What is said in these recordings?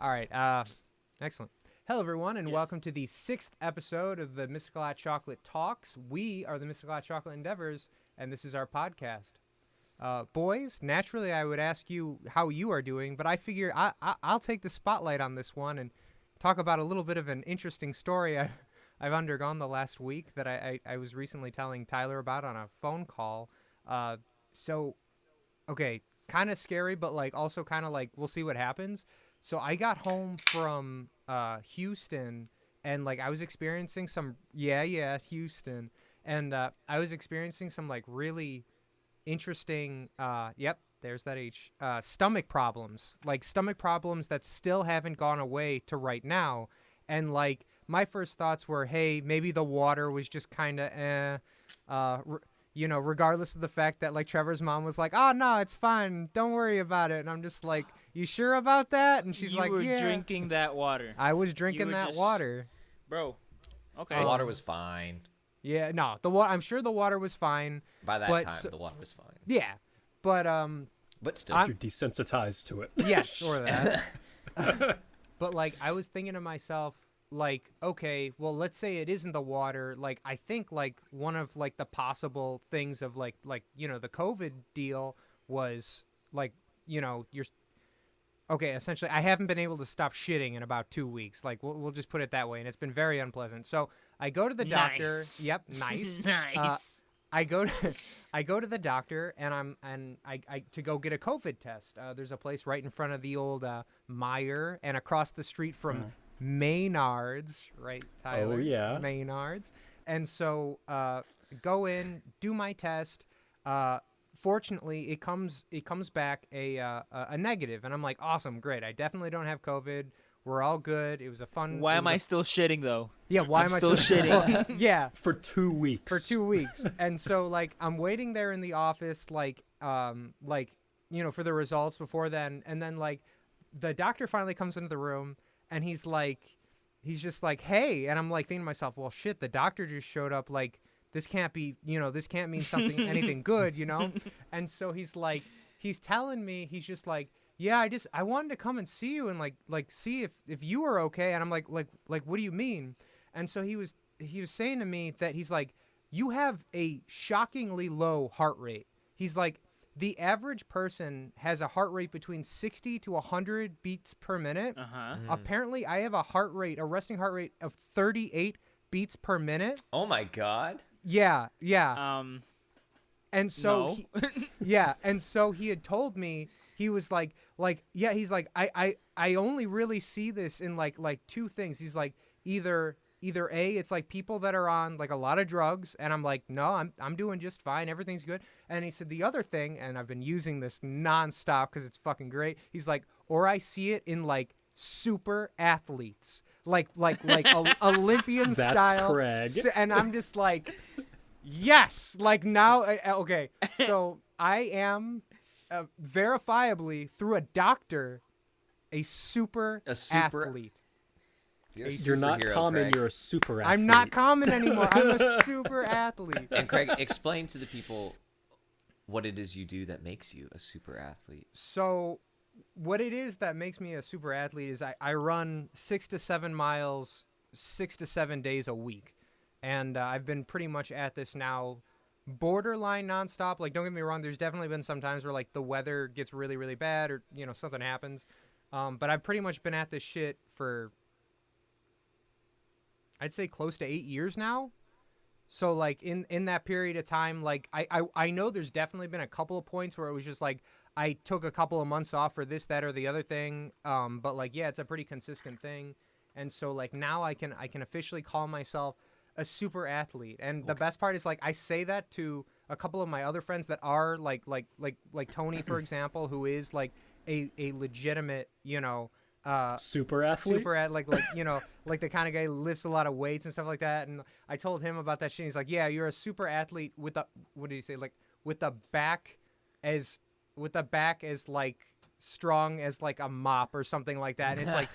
All right. Excellent. Hello, everyone, and welcome to the 6th episode of the Mystical Hot Chocolate Talks. We are the Mystical Hot Chocolate Endeavors, and this is our podcast. Boys, naturally, I would ask you how you are doing, but I figure I'll take the spotlight on this one and talk about a little bit of an interesting story I've undergone the last week that I was recently telling Tyler about on a phone call. Okay, kind of scary, but like also kind of like we'll see what happens. So I got home from Houston, and like I was experiencing some Houston, and I was experiencing some like really interesting there's that H stomach problems that still haven't gone away to right now. And like my first thoughts were, hey, maybe the water was just kind of regardless of the fact that like Trevor's mom was like, oh no, it's fine, don't worry about it. And I'm just like, you sure about that? And she's like, yeah. You were drinking that water. I was drinking that water. Bro, okay. The water was fine. Yeah, no, I'm sure the water was fine. By that time, the water was fine. Yeah, but still, you're desensitized to it. Yes, or that. But like, I was thinking to myself, like, okay, well, let's say it isn't the water. Like, I think like one of like the possible things of like the COVID deal was like, okay, essentially, I haven't been able to stop shitting in about 2 weeks. Like, we'll just put it that way, and it's been very unpleasant. So I go to the doctor. Nice. Yep, nice. Nice. I go to the doctor, and I to go get a COVID test. There's a place right in front of the old Meijer, and across the street from Maynard's, right, Tyler? Oh yeah, Maynard's. And so go in, do my test. Fortunately, it comes back a negative, and I'm like, awesome, great. I definitely don't have COVID. We're all good. It was a fun. Why am I still shitting though? Yeah, why am I still shitting? Yeah, for 2 weeks. For 2 weeks, and so like I'm waiting there in the office, for the results before then, and then like the doctor finally comes into the room, and he's just like, hey, and I'm like thinking to myself, well, shit, the doctor just showed up, like. This can't be, this can't mean something, anything good, And so he's telling me, he's just like, yeah, I wanted to come and see you and like see if you were okay. And I'm like, what do you mean? And so he was saying to me that he's like, you have a shockingly low heart rate. He's like, the average person has a heart rate between 60 to 100 beats per minute. Uh-huh. Apparently, I have a resting heart rate of 38 beats per minute. Oh my God. Yeah. And so no. And so he had told me, he was like he's like, I only really see this in like two things. He's like, either A, it's like people that are on like a lot of drugs, and I'm like, no, I'm doing just fine, everything's good. And he said the other thing, and I've been using this nonstop because it's fucking great. He's like, or I see it in like super athletes, like Olympian That's style. Craig. And I'm just like, yes, like now, okay. So I am verifiably through a doctor, a super athlete. You're not common. Craig. You're a super athlete. I'm not common anymore. I'm a super athlete. And Craig, explain to the people what it is you do that makes you a super athlete. So what it is that makes me a super athlete is I run 6 to 7 miles 6 to 7 days a week. And I've been pretty much at this now borderline nonstop. Like, don't get me wrong, there's definitely been some times where like the weather gets really, really bad or, something happens. But I've pretty much been at this shit for, I'd say close to 8 years now. So like in that period of time, like I know there's definitely been a couple of points where it was just like, I took a couple of months off for this, that, or the other thing. But like, yeah, it's a pretty consistent thing. And so like now I can officially call myself a super athlete. And the best part is like, I say that to a couple of my other friends that are like Tony, for example, who is like a legitimate, super athlete, like the kind of guy who lifts a lot of weights and stuff like that. And I told him about that shit. He's like, yeah, you're a super athlete with the, what did he say? Like with the back as like strong as like a mop or something like that. And it's like,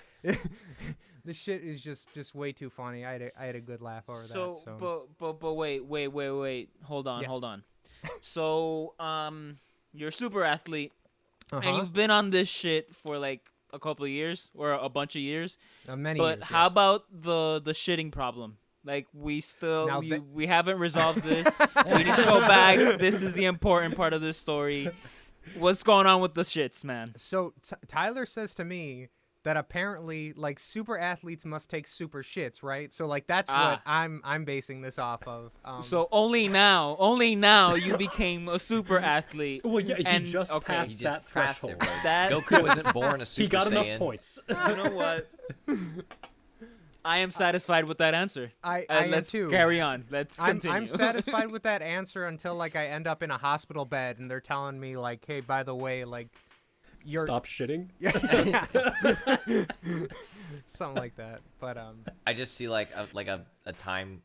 this shit is just way too funny. I had a good laugh over that. So, but wait. Hold on. So, you're a super athlete, Uh-huh. and you've been on this shit for like a couple of years or a bunch of years. Many but years, how yes. about the shitting problem? Like we still Now we haven't resolved this. We need to go back. This is the important part of this story. What's going on with the shits, man? So Tyler says to me that apparently like super athletes must take super shits, right? So like that's what I'm basing this off of. So only now you became a super athlete. Well, yeah, he just He passed just that passed threshold. it, bro. That- Goku wasn't born a Super He got Saiyan. enough points. You know what? I am satisfied with that answer. I am let's too. carry on. Let's continue. I'm satisfied with that answer until like I end up in a hospital bed and they're telling me like, hey, by the way, like you're Stop shitting. something like that. But I just see like a time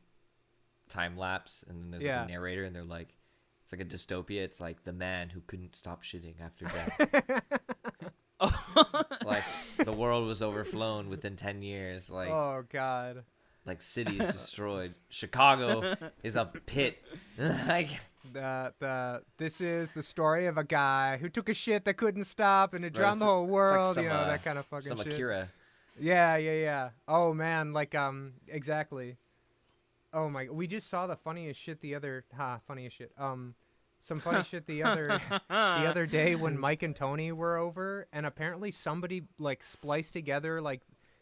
lapse, and then there's like a narrator, and they're like, it's like a dystopia. It's like the man who couldn't stop shitting after death. Like the world was overflown within 10 years. Like oh god. like cities destroyed. Chicago is a pit. Like This is the story of a guy who took a shit that couldn't stop and it drowned the whole it's like world. some, You know, that kind of fucking some shit. Akira. Yeah. Oh man, like exactly. Oh my, we just saw the funniest shit funniest shit. Some funny shit the other day when Mike and Tony were over, and apparently somebody like spliced together like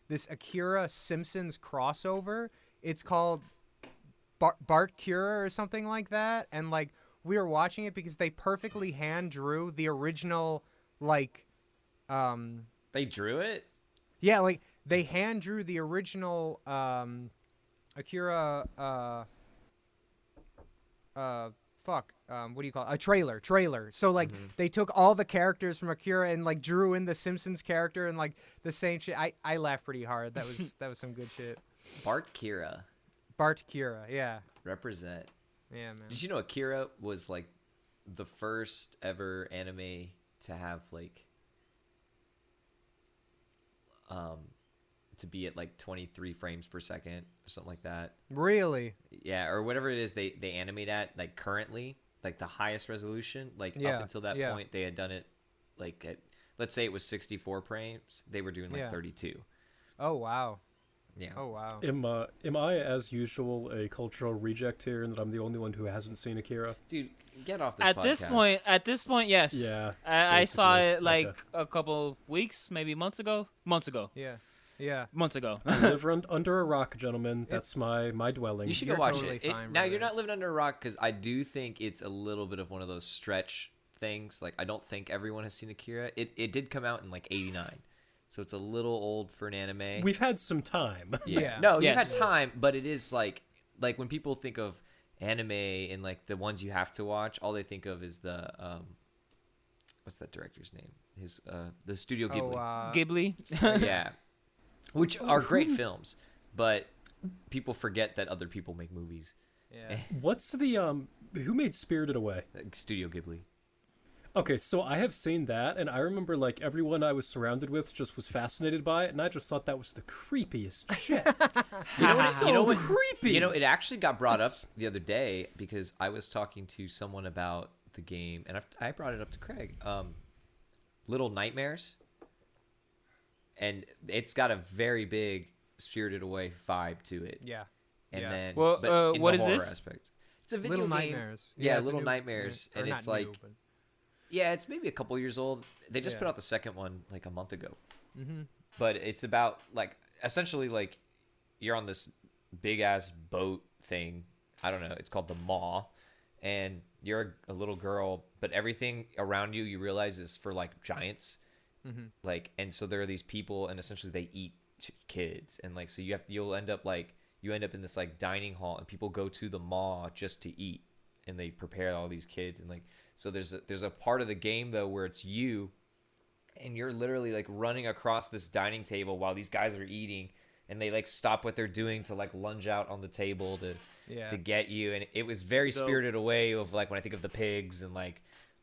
this Akira Simpsons crossover. It's called Bart Cura or something like that, and like we were watching it because they perfectly hand drew the original like They drew it? yeah, like they hand drew the original Akira what do you call it? A trailer. So like they took all the characters from Akira and like drew in the Simpsons character and like the same shit. I laughed pretty hard. That was some good shit. Bart Kira. Bart Kira, yeah. Represent. Yeah, man. Did you know Akira was like the first ever anime to have like to be at like 23 frames per second or something like that? Really? Yeah, or whatever it is they animate at like currently, like the highest resolution, like up until that point they had done it like at, let's say it was 64 frames, they were doing like 32. Oh wow. Yeah. Oh wow. Am I, as usual, a cultural reject here, and that I'm the only one who hasn't seen Akira? Dude, get off this At podcast. this point, yes. Yeah. I saw basically. it like Okay. a couple weeks, maybe months ago. Yeah. Months ago. I live under a rock, gentlemen. That's my dwelling. You should You're go watch totally it. fine, Now, brother. you're not living under a rock, because I do think it's a little bit of one of those stretch things. Like, I don't think everyone has seen Akira. It did come out in like 89. So it's a little old for an anime. We've had some time. Yeah. No, you've Yes. had time, but it is like when people think of anime and like the ones you have to watch, all they think of is the what's that director's name? His the Studio Ghibli. Ghibli. Yeah. Which are great films, but people forget that other people make movies. Yeah. What's the who made Spirited Away? Like Studio Ghibli. Okay, so I have seen that, and I remember like everyone I was surrounded with just was fascinated by it, and I just thought that was the creepiest shit. You know what? Creepy. You know, it actually got brought up the other day because I was talking to someone about the game, and I brought it up to Craig. Little Nightmares, and it's got a very big Spirited Away vibe to it. Yeah. And Yeah. then, Well, but in what the is horror this? aspect, it's a video Little game. Nightmares. Yeah, it's a Little new- Nightmares, or and not it's like, new, but- yeah, it's maybe a couple years old. They just Yeah. put out the second one like a month ago. Mhm. But it's about like essentially like you're on this big ass boat thing. I don't know. It's called the Maw, and you're a little girl, but everything around you realize is for like giants. Like, and so there are these people, and essentially they eat kids, and like so you'll end up in this like dining hall, and people go to the Maw just to eat, and they prepare all these kids, and like so there's a part of the game though where it's you, and you're literally like running across this dining table while these guys are eating, and they like stop what they're doing to like lunge out on the table to get you, and it was very Dope. Spirited Away of like when I think of the pigs and like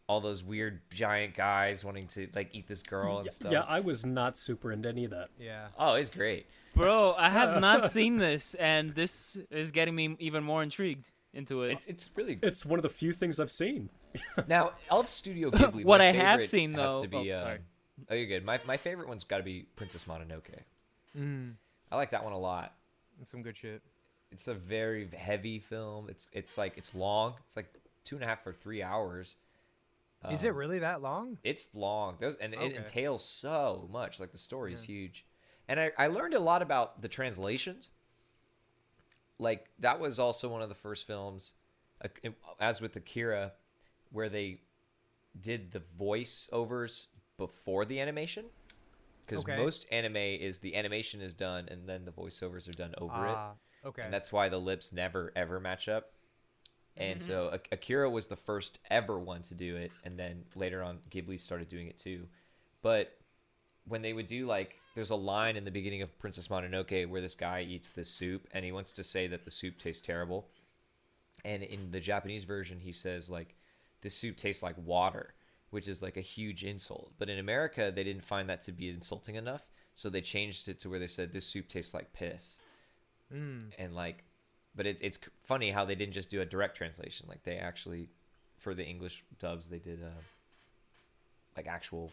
all those weird giant guys wanting to like eat this girl and stuff. Yeah, I was not super into any of that. Yeah. Oh, it's great. Bro, I have not seen this, and this is getting me even more intrigued into it. It's really It's one of the few things I've seen. now of Studio Ghibli. What my I have favorite seen, has though- to be oh, sorry. Oh, you're good. My favorite one's got to be Princess Mononoke. I like that one a lot. That's some good shit. It's a very heavy film. It's long. It's like 2.5 or 3 hours. Is it really that long? It's long. It Okay. entails so much. Like the story is huge, and I learned a lot about the translations. Like that was also one of the first films, as with Akira, where they did the voiceovers before the animation. Because most anime is the animation is done and then the voiceovers are done over it. Okay. And that's why the lips never ever match up. And so Akira was the first ever one to do it, and then later on Ghibli started doing it too. But when they would do like, there's a line in the beginning of Princess Mononoke where this guy eats this soup and he wants to say that the soup tastes terrible. And in the Japanese version he says like, this soup tastes like water, which is like a huge insult. But in America, they didn't find that to be insulting enough, so they changed it to where they said this soup tastes like piss. And like, but it's funny how they didn't just do a direct translation. Like they actually, for the English dubs, they did like actual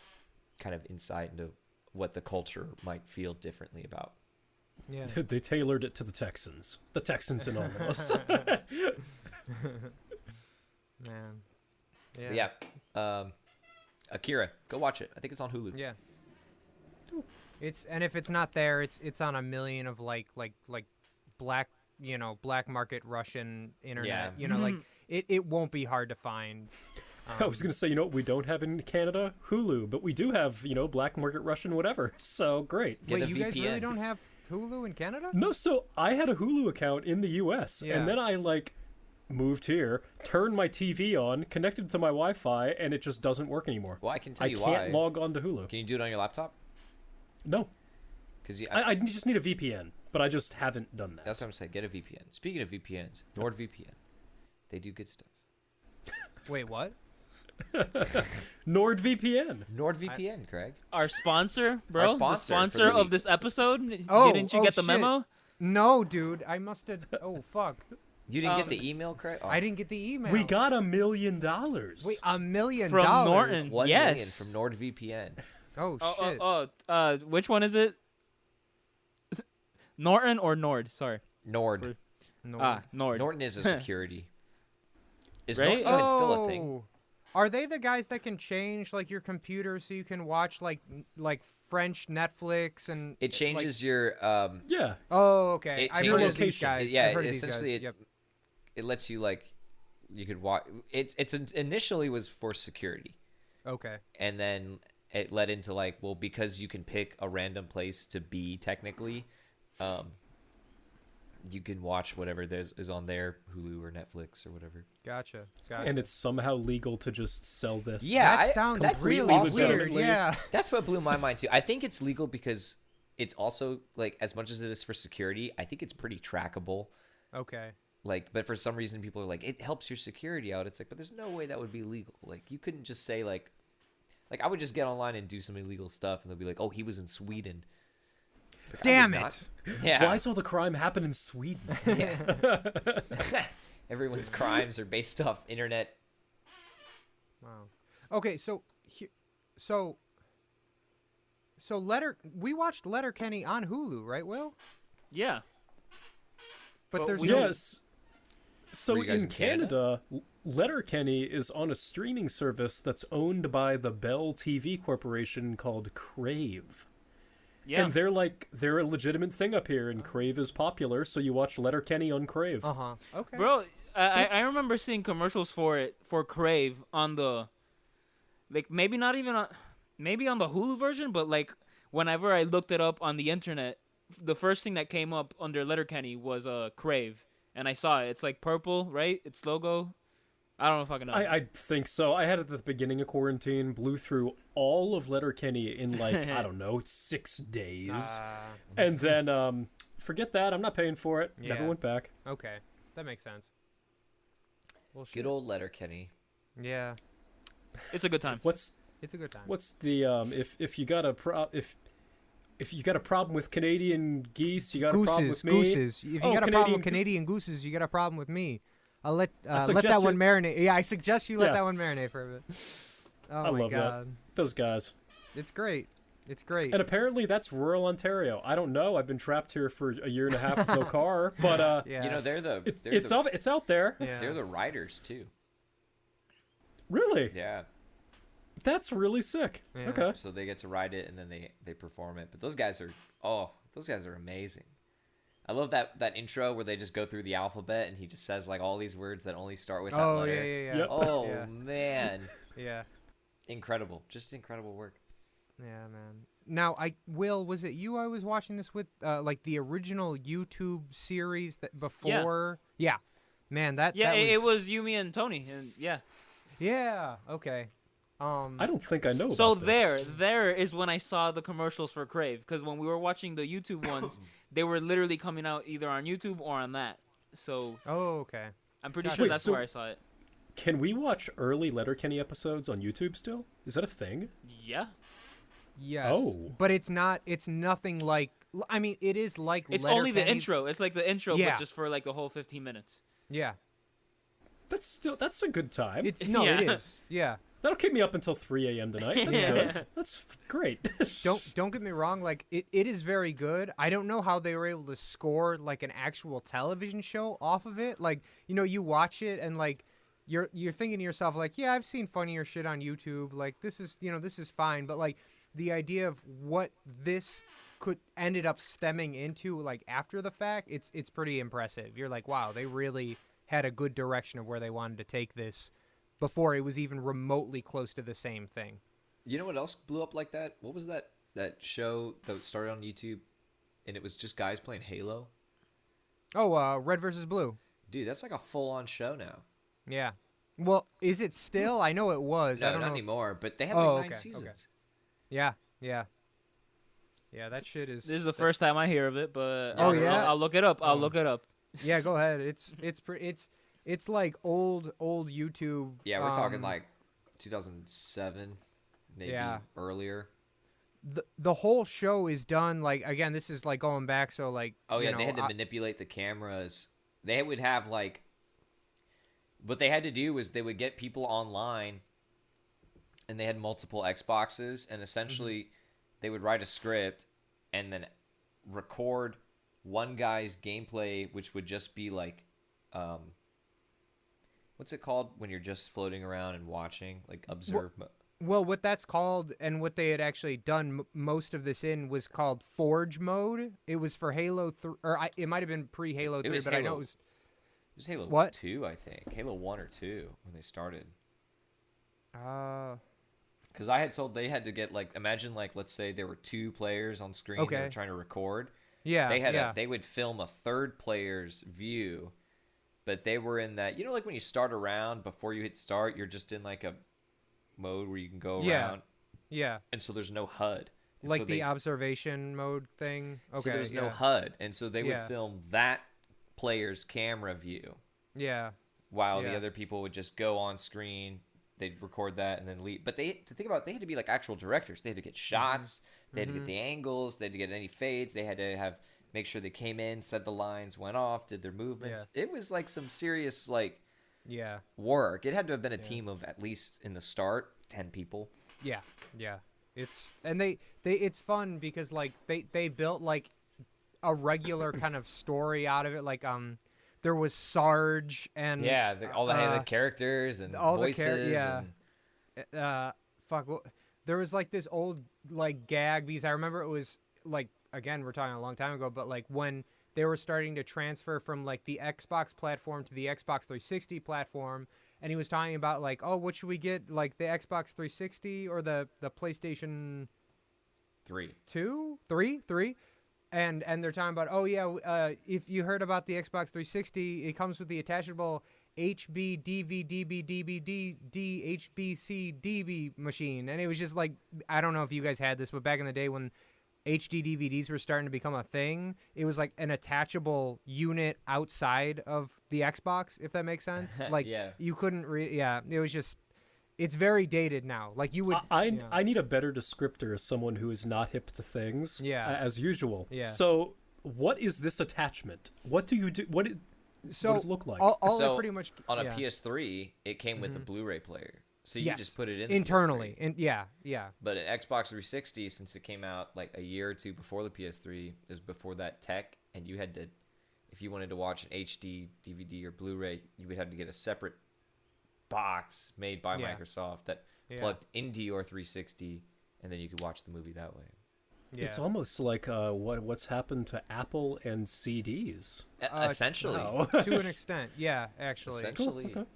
kind of insight into what the culture might feel differently about. Yeah. They tailored it to the Texans in all of us. Man. But yeah. Akira, go watch it. I think it's on Hulu. Yeah. And if it's not there, it's on a million of like black market Russian internet. Yeah. Like it won't be hard to find. I was gonna say, what we don't have in Canada? Hulu, but we do have, black market Russian whatever. So great. Get Wait, a you guys VPN. really don't have Hulu in Canada? No, so I had a Hulu account in the U.S. Yeah. and then I moved here, turned my TV on, connected to my Wi-Fi, and it just doesn't work anymore. Well, I can tell I you can't why. log on to Hulu. Can you do it on your laptop? No, Because I just need a VPN, but I just haven't done that. that's what I'm saying. Get a VPN. Speaking of VPNs, NordVPN, they do good stuff. Wait, what? NordVPN. NordVPN, Craig. Our sponsor, bro. Our The sponsor for sponsor the of week. this episode. Oh, Didn't you oh, get the shit. memo? No, dude. I must have. Oh, fuck. You didn't get the email, Craig? Oh, I didn't get the email. We got $1 million. Wait, $1 million From Norton. 1 Yes. million from NordVPN. Oh shit. Which one is it? Is it Norton or Nord? Sorry. Nord. No. Nord. Norton is a security. Is Right? Norton even still a thing? Oh. Are they the guys that can change like your computer so you can watch like French Netflix and It changes your Yeah. Oh, okay. It I've heard of changes- these guys. yeah, I've heard of these essentially guys. it- Yep. it lets you you could watch. It's initially was for security, Okay. and then it led into because you can pick a random place to be technically, you can watch whatever is on there, Hulu or Netflix or whatever. Gotcha. And it's somehow legal to just sell this. Yeah, That sounds that's really awesome. weird. Legitimately. Yeah. That's what blew my mind too. I think it's legal because it's also as much as it is for security, I think it's pretty trackable. Okay. But for some reason people are like, it helps your security out. It's but there's no way that would be legal. You couldn't just say I would just get online and do some illegal stuff and they'll be like, oh, he was in Sweden. It's I was Damn not. it. Yeah. Why does all the crime happen in Sweden? Yeah. Everyone's crimes are based off internet. Wow. Okay, so we watched Letterkenny on Hulu, right, Will? Yeah. But there's no Yes. So Were you guys in in Canada? Canada, Letterkenny is on a streaming service that's owned by the Bell TV corporation called Crave. Yeah. And they're a legitimate thing up here, and Crave is popular, so you watch Letterkenny on Crave. Uh-huh. Okay. Bro, I remember seeing commercials for Crave on the maybe not even maybe on the Hulu version, but whenever I looked it up on the internet, the first thing that came up under Letterkenny was Crave, and I saw it. It's purple, right? Its logo. I don't know if I can know. I think so. I had it at the beginning of quarantine, blew through all of Letterkenny in I don't know, 6 days. And then forget that, I'm not paying for it. Never Yeah. went back. Okay. That makes sense. Well, shit. Good old Letterkenny. Yeah. It's a good time. It's a good time. What's the if you got a if you got a problem with Canadian geese, you got a problem with me. Gooses. If you got a problem Canadian with Canadian gooses, you got a problem with me. I'll let suggest that one you- marinate. Yeah, I suggest you let Yeah. that one marinate for a bit. Oh I my love god. Those guys. It's great. It's great. And apparently that's rural Ontario. I don't know. I've been trapped here for a year and a half with no car, but yeah. You know, it's out there. Yeah. they're the writers too. Really? Yeah. That's really sick. Yeah. Okay. So they get to write it and then they perform it. But those guys are amazing. I love that intro where they just go through the alphabet and he just says like all these words that only start with that Oh, letter. yeah. Yep. Oh Yeah. man. Yeah. Incredible. Just incredible work. Yeah, man. Now, was it you I was watching this with? Like the original YouTube series that before? Yeah. Man, that it was you, me, and Tony, and yeah. Yeah. Okay. I don't think I know. So about this. there is when I saw the commercials for Crave, because when we were watching the YouTube ones, they were literally coming out either on YouTube or on that. So Oh, okay. I'm pretty Gotcha. sure Wait, that's so- where I saw it. Can we watch early Letterkenny episodes on YouTube still? Is that a thing? Yeah, Yes. Oh. But it's not. It's nothing like. I mean, it is like. it's only the Letterkenny- intro. It's like the intro, Yeah. but just for like the whole 15 minutes. Yeah. That's a good time. It Yeah. is. Yeah. That'll keep me up until 3 a.m. tonight. That's good. That's great. Don't get me wrong. Like it is very good. I don't know how they were able to score like an actual television show off of it. Like you watch it and like you're thinking to yourself like, yeah, I've seen funnier shit on YouTube. Like this is fine. But like the idea of what this could ended up stemming into like after the fact, it's pretty impressive. You're like, wow, they really had a good direction of where they wanted to take this before it was even remotely close to the same thing. You know what else blew up like that? What was that show that started on YouTube and it was just guys playing Halo? Oh, Red versus Blue. Dude, that's like a full-on show now. Yeah. Well, is it still? I know it was. I No, don't not know. anymore, but they have Oh, like 9 okay, seasons. okay. Yeah. Yeah, that shit is. This is the first time I hear of it, but Oh, yeah? I'll look it up. I'll Oh. look it up. Yeah, go ahead. It's like old YouTube. Yeah, we're talking like 2007, maybe Yeah. earlier. The whole show is done like again. This is like going back. So like. Oh you yeah, know, they had to manipulate the cameras. They would have like, what they had to do was they would get people online, and they had multiple Xboxes, and essentially they would write a script, and then record one guy's gameplay, which would just be like, what's it called when you're just floating around and watching, like observe mode. Well, what that's called and what they had actually done most of this in was called Forge mode. It was for Halo 3, or it might have been pre-Halo 3, was but I know Halo. it was. It was Halo What? 2, I think. Halo 1 or 2 when they started. Because I had told they had to get like, imagine like, let's say there were 2 players on screen that Okay. were trying to record. Yeah. They had yeah. they would film a third player's view, but they were in that, like when you start a round before you hit start, you're just in like a mode where you can go Yeah. around, Yeah. and so there's no HUD. And Like so the they, observation mode thing. Okay. so there's no yeah. HUD, and so they would Yeah. film that player's camera view Yeah. while the Yeah. other people would just go on screen. They'd record that and then leave. But they had to be like actual directors. They had to get shots. They had to get the angles. They had to get any fades. They had to make sure they came in, said the lines, went off, did their movements. It was like some serious like Yeah. work. It had to have been a team of at least in the start 10 people. Yeah. Yeah. It's fun because like they built like a regular kind of story out of it. Like there was Sarge and All the characters and all voices. fuck. There was like this old like gag because I remember it was like again we're talking a long time ago, but like when they were starting to transfer from like the Xbox platform to the Xbox 360 platform, and he was talking about like, oh, what should we get, like the Xbox 360 or the PlayStation 3. 2, 3, and they're talking about, oh yeah, if you heard about the Xbox 360, it comes with the attachable HB DVD HBC DB machine, and it was just like, I don't know if you guys had this, but back in the day when HD DVDs were starting to become a thing, it was like an attachable unit outside of the Xbox, if that makes sense. Like Yeah. you couldn't it was just, it's very dated now. Like you would I need a better descriptor as someone who is not hip to things. Yeah. As usual. Yeah. So what is this attachment? What do you do? so does it look like? all So it pretty much on a yeah. PS3, it came with a Blu-ray player. So you Yes. just put it in the internally. PS3. Yeah. But at Xbox 360, since it came out like a year or two before the PS3, it was before that tech, and you had to, if you wanted to watch an HD, DVD, or Blu-ray, you would have to get a separate box made by Yeah. Microsoft that Yeah. plugged into your 360, and then you could watch the movie that way. Yeah. It's almost like what's happened to Apple and CDs. Essentially. Wow. To an extent. Yeah, actually. Essentially. Cool, okay.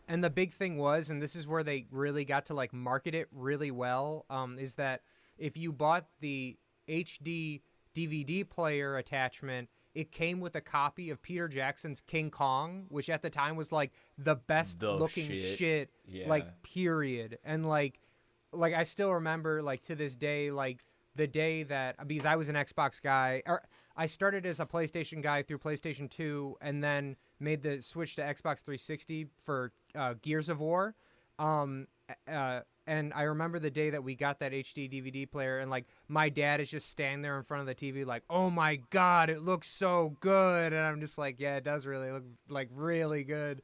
And the big thing was, and this is where they really got to like market it really well, is that if you bought the HD DVD player attachment, it came with a copy of Peter Jackson's King Kong, which at the time was like the best The looking shit, Yeah. like period. And like I still remember like to this day, like the day that, because I was an Xbox guy, or I started as a PlayStation guy through PlayStation 2 and then made the switch to Xbox 360 for Gears of War. And I remember the day that we got that HD DVD player, and like my dad is just standing there in front of the TV like, oh my God, it looks so good. And I'm just like, yeah, it does really look like really good.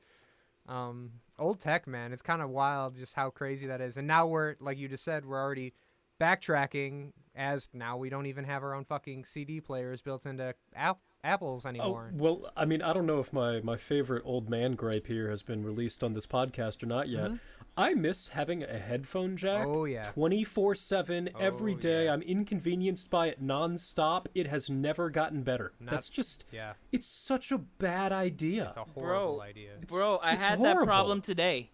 Old tech, man. It's kind of wild just how crazy that is. And now we're, like you just said, we're already backtracking, as now we don't even have our own fucking CD players built into Apples anymore. Oh, well, I mean, I don't know if my favorite old man gripe here has been released on this podcast or not yet. I miss having a headphone jack. Oh, yeah. 24/7 every Oh, day. yeah. I'm inconvenienced by it nonstop. It has never gotten better. That's just, Yeah, it's such a bad idea. it's a horrible idea. Bro, I it's had horrible. that problem today.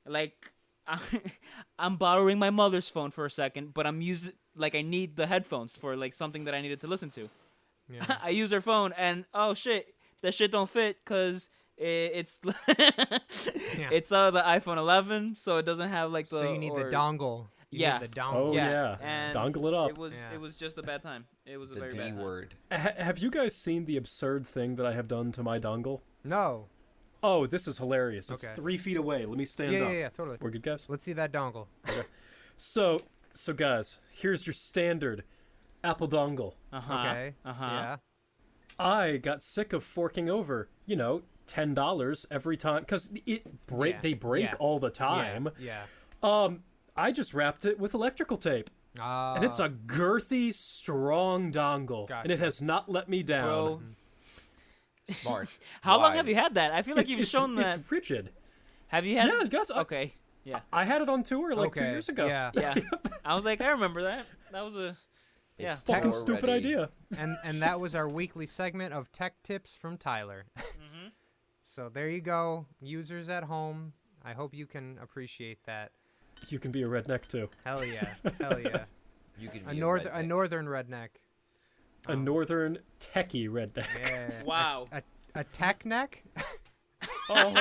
Like, I'm borrowing my mother's phone for a second, but I'm using, like, I need the headphones for, like, something that I needed to listen to. Yeah. I use her phone, and, oh, shit, that shit don't fit, because it's it's the iPhone 11, so it doesn't have, like, the... So you need the dongle. You Yeah. need the dongle. Oh, Yeah, yeah. and Dongle it up. It was Yeah. it was just a bad time. It was a The very D bad time. word. Have you guys seen the absurd thing that I have done to my dongle? No. Oh, this is hilarious. It's Okay. 3 feet away. Let me stand Yeah, up. yeah, yeah, totally. We're good, guys? Let's see that dongle. So guys, here's your standard Apple dongle. Uh-huh. Okay. Uh-huh. Yeah. I got sick of forking over, $10 every time, because Yeah. they break Yeah. all the time. Yeah. I just wrapped it with electrical tape. And it's a girthy, strong dongle. Gotcha. And it has not let me down. Bro, Smart. how long have you Wise. had that? I feel like you've shown that. It's rigid. Have you had? Yeah, guys. Okay. Yeah. I had it on tour like 2 Okay, years ago. Yeah. Yeah. I was like, I remember that. That was a. Yeah. It's Fucking tour stupid ready. idea. And that was our weekly segment of tech tips from Tyler. So there you go, users at home. I hope you can appreciate that. You can be a redneck too. Hell yeah. Hell yeah. You can A be northern redneck. redneck. A northern techie redneck. Yeah. Wow. A tech neck? Oh.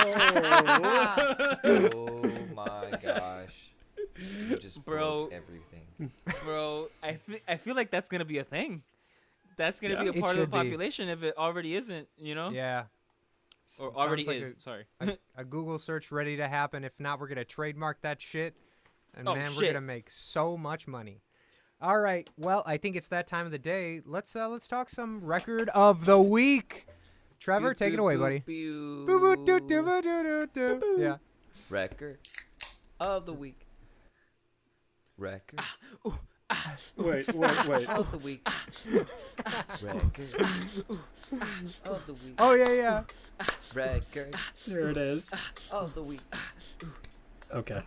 Oh my gosh. You just Bro. broke everything. Bro, I feel like that's gonna be a thing. That's gonna Yeah. be a It part of should the be. population if it already isn't. Yeah. Or Sounds already like is. Sorry. a Google search ready to happen. If not, we're gonna trademark that shit, and Oh, man, we're shit. gonna make so much money. All right, well, I think it's that time of the day. Let's talk some record of the week. Trevor, take it away, buddy. Boo boo doo doo boo doo doo doo. Yeah. Record of the week. Record Wait. of the week. Record of the week. Oh yeah. Record There it is. of the week. Okay.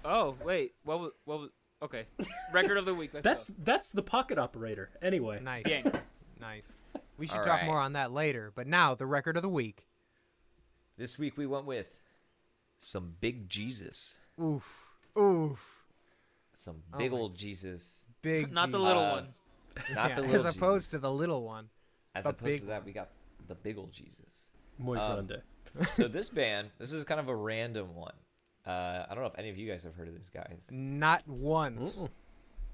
Oh wait. What was? Okay. Record of the week. Let's That's the pocket operator. Anyway. Nice. Gang. Nice. We should All talk right. more on that later. But now the record of the week. This week we went with some big Jesus. Oof. Some Oh big my- old Jesus. Big. Not the Jesus. little Uh, one. Not Yeah, the little as opposed Jesus. to the little one. As the opposed big to that, we got the big old Jesus. Muy grande. So this band, this is kind of a random one. I don't know if any of you guys have heard of these guys. Not once.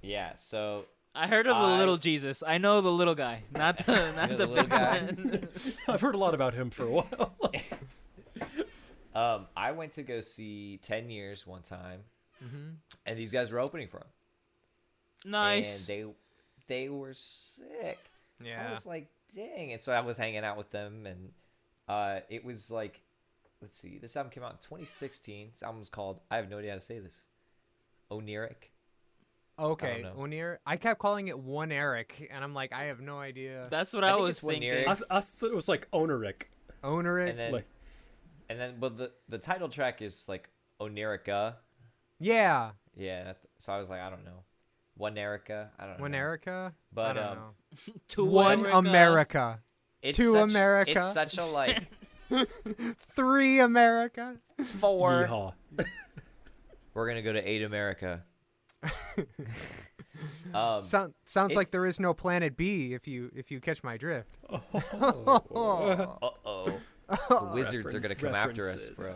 Yeah, so I heard of the I- little Jesus. I know the little guy, not the know the the little big guy? one. I've heard a lot about him for a while. I went to go see 10 Years one time, Mm-hmm. and these guys were opening for them. Nice. And they were sick. I Yeah. was like, dang. And so I was hanging out with them, and it was like let's see. This album came out in 2016. This album's called, I have no idea how to say this, Oneiric. Okay, know. Oneiric. I kept calling it Oneiric, and I'm like, I have no idea. That's what I I, think was it's Oneiric. thinking. I thought it was like Oneiric. Oneiric. And then, well, the title track is like Oneirica. Yeah. Yeah. So I was like, I don't know. Oneirica. I don't know. Oneirica. But I don't know. To One America. It's To such, America. It's such a like 3 America. 4. Yeehaw. We're gonna go to 8 America. Sounds like there is no planet B if you catch my drift. The wizards are gonna come after us, bro.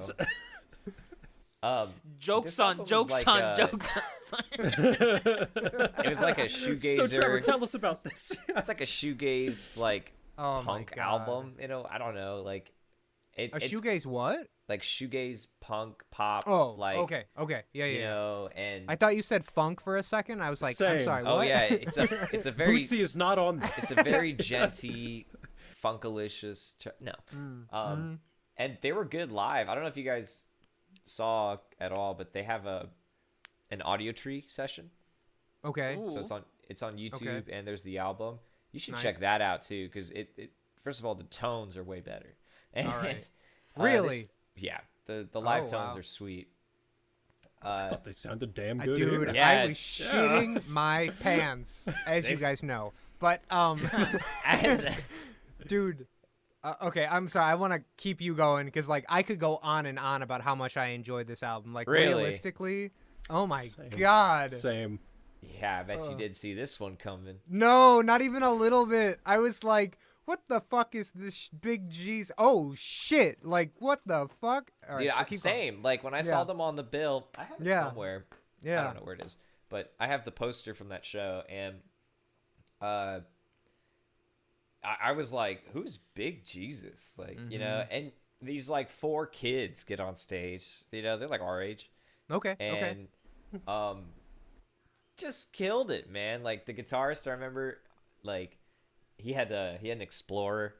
Jokes this on album was jokes like, on jokes on. It was like a shoegazer. So Trevor, tell us about this. It's like a shoegaze like Oh my punk God. album. You know, I don't know, like A it's shoegaze what? like shoegaze punk pop. Oh, like okay, yeah, you yeah. know, and I thought you said funk for a second. I was like, I'm Same. sorry, what? oh yeah, it's a very Bootsy is not on this. it's a very genty, funkalicious. No, and they were good live. I don't know if you guys saw at all, but they have an audio tree session. Okay. Ooh. So it's on YouTube, Okay. and there's the album. You should Nice. check that out too, because it first of all, the tones are way better. And, All right. uh, Really? yeah, the live Oh, tones wow. are sweet. I thought they sounded damn good. Dude, Yeah. I was shitting my pants, as you guys know. But As- dude, okay, I'm sorry. I want to keep you going because like I could go on and on about how much I enjoyed this album. Like Really? realistically, oh my Same. God, Same. yeah, I bet you did see this one coming. no, not even a little bit. I was like, what the fuck is this big G's? Oh shit! Like what the fuck? All Dude, right, keep going. same. Like when I saw Yeah. them on the bill, I have it Yeah. somewhere. I Yeah. don't know where it is, but I have the poster from that show, and I was like, "Who's Big Jesus?" Like, you know, Mm-hmm. and these like 4 kids get on stage. You know, they're like our age, Okay. Okay. and just killed it, man. Like the guitarist, I remember, like he had an Explorer.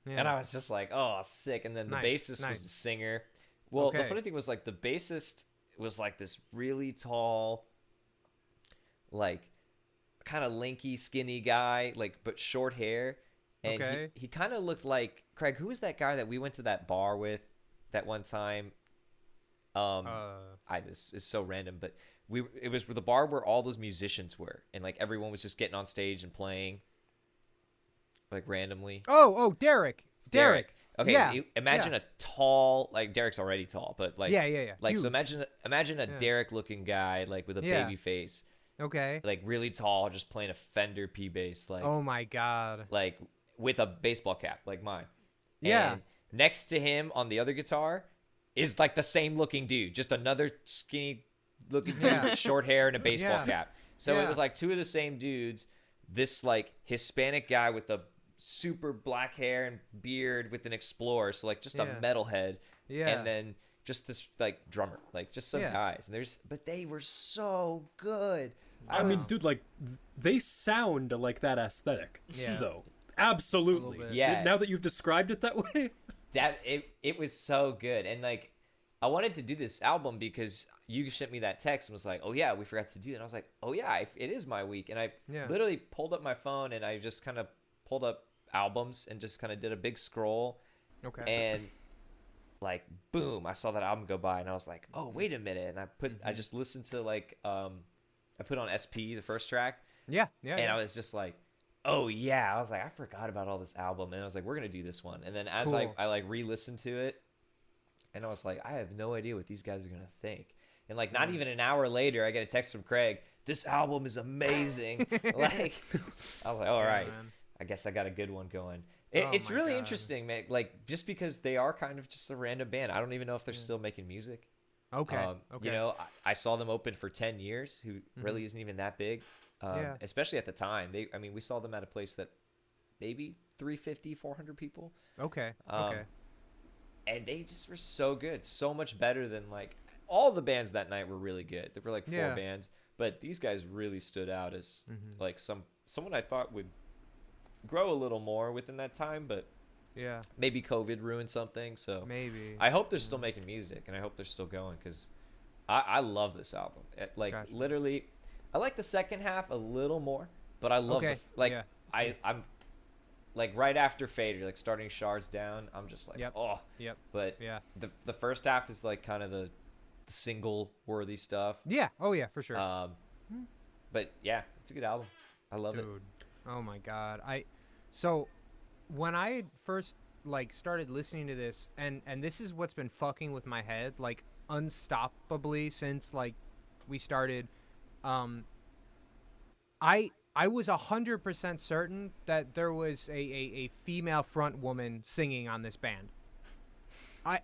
Yeah. And I was just like, oh, sick. And then the Nice, bassist nice. was the singer. Well, the Okay. funny thing was, like, the bassist was, like, this really tall, like, kind of lanky, skinny guy, like, but short hair. And Okay. he kind of looked like, Craig, who was that guy that we went to that bar with that one time? This is so random, but it was the bar where all those musicians were. And, like, everyone was just getting on stage and playing, like, randomly. Oh, Derek. Okay, Yeah. imagine yeah. a tall, like Derek's already tall, but like Yeah. like so Huge. imagine a Yeah. Derek looking guy like with a Yeah. baby face, Okay. like really tall, just playing a Fender P bass, like Oh my God. like with a baseball cap like mine. Yeah. And next to him on the other guitar is like the same looking dude, just another skinny looking dude Yeah. with short hair and a baseball Yeah. cap. So Yeah. it was like 2 of the same dudes. This like Hispanic guy with the super black hair and beard with an Explorer, so like just a Yeah. metalhead, Yeah. and then just this like drummer, like just some Yeah. guys. And but they were so good. I mean, dude, like they sound like that aesthetic. Yeah. Though. Absolutely. A little bit. Yeah. Now that you've described it that way. that it was so good. And like I wanted to do this album because you sent me that text and was like, oh yeah, we forgot to do it. And I was like, oh yeah, it is my week. And I Yeah. literally pulled up my phone and I just kind of pulled up albums and just kind of did a big scroll. Okay. And like boom, I saw that album go by and I was like, oh wait a minute. And I just listened to like I put on SP the first track. yeah. And I was just like, oh yeah, I was like, I forgot about all this album. And I was like, we're gonna do this one. And then as Cool. I like re-listened to it, and I was like, I have no idea what these guys are gonna think. And like not even an hour later, I get a text from Craig, this album is amazing. Like I was like, all right, man. I guess I got a good one going. Oh It's my really God. interesting, man. Like just because they are kind of just a random band, I don't even know if they're still making music. Okay. Okay. You know, I saw them open for 10 years, who really isn't even that big. Yeah. Especially at the time. We saw them at a place that maybe 350, 400 people. Okay. Um, Okay. And they just were so good. So much better than, like, all the bands that night were really good. There were, like, 4 Yeah. bands. But these guys really stood out as, like, someone I thought would grow a little more within that time. But Yeah. Maybe COVID ruined something. So Maybe. I hope they're still making music, and I hope they're still going, because I love this album. Like Gotcha. literally, I like the second half a little more, but I love Okay, yeah. I'm like right after Fade, you're like starting Shards Down. I'm just like, Yep. oh. Yep. But Yeah. the first half is like kind of the single worthy stuff. Yeah. Oh yeah, for sure. But yeah, it's a good album. I love it. Dude. Oh my god. So when I had first like started listening to this, and this is what's been fucking with my head like unstoppably since like we started, I was 100% certain that there was a female front woman singing on this band.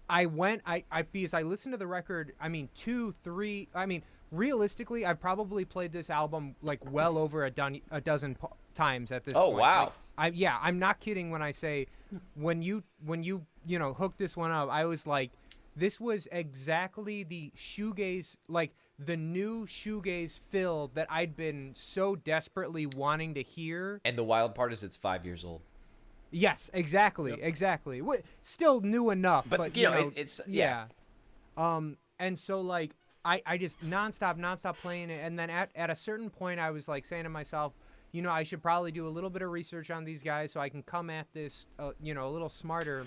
I went because I listened to the record. I mean, 2, 3. I mean, realistically, I've probably played this album like well over a dozen times at this point. Oh wow. Like, I'm not kidding when I say when you hooked this one up, I was like, this was exactly the shoegaze, like the new shoegaze fill that I'd been so desperately wanting to hear. And the wild part is it's 5 years old. Yes, exactly, exactly. Still new enough, but you know, it's yeah. And so like I just nonstop playing it, and then at a certain point I was like saying to myself, you know, I should probably do a little bit of research on these guys so I can come at this, a little smarter.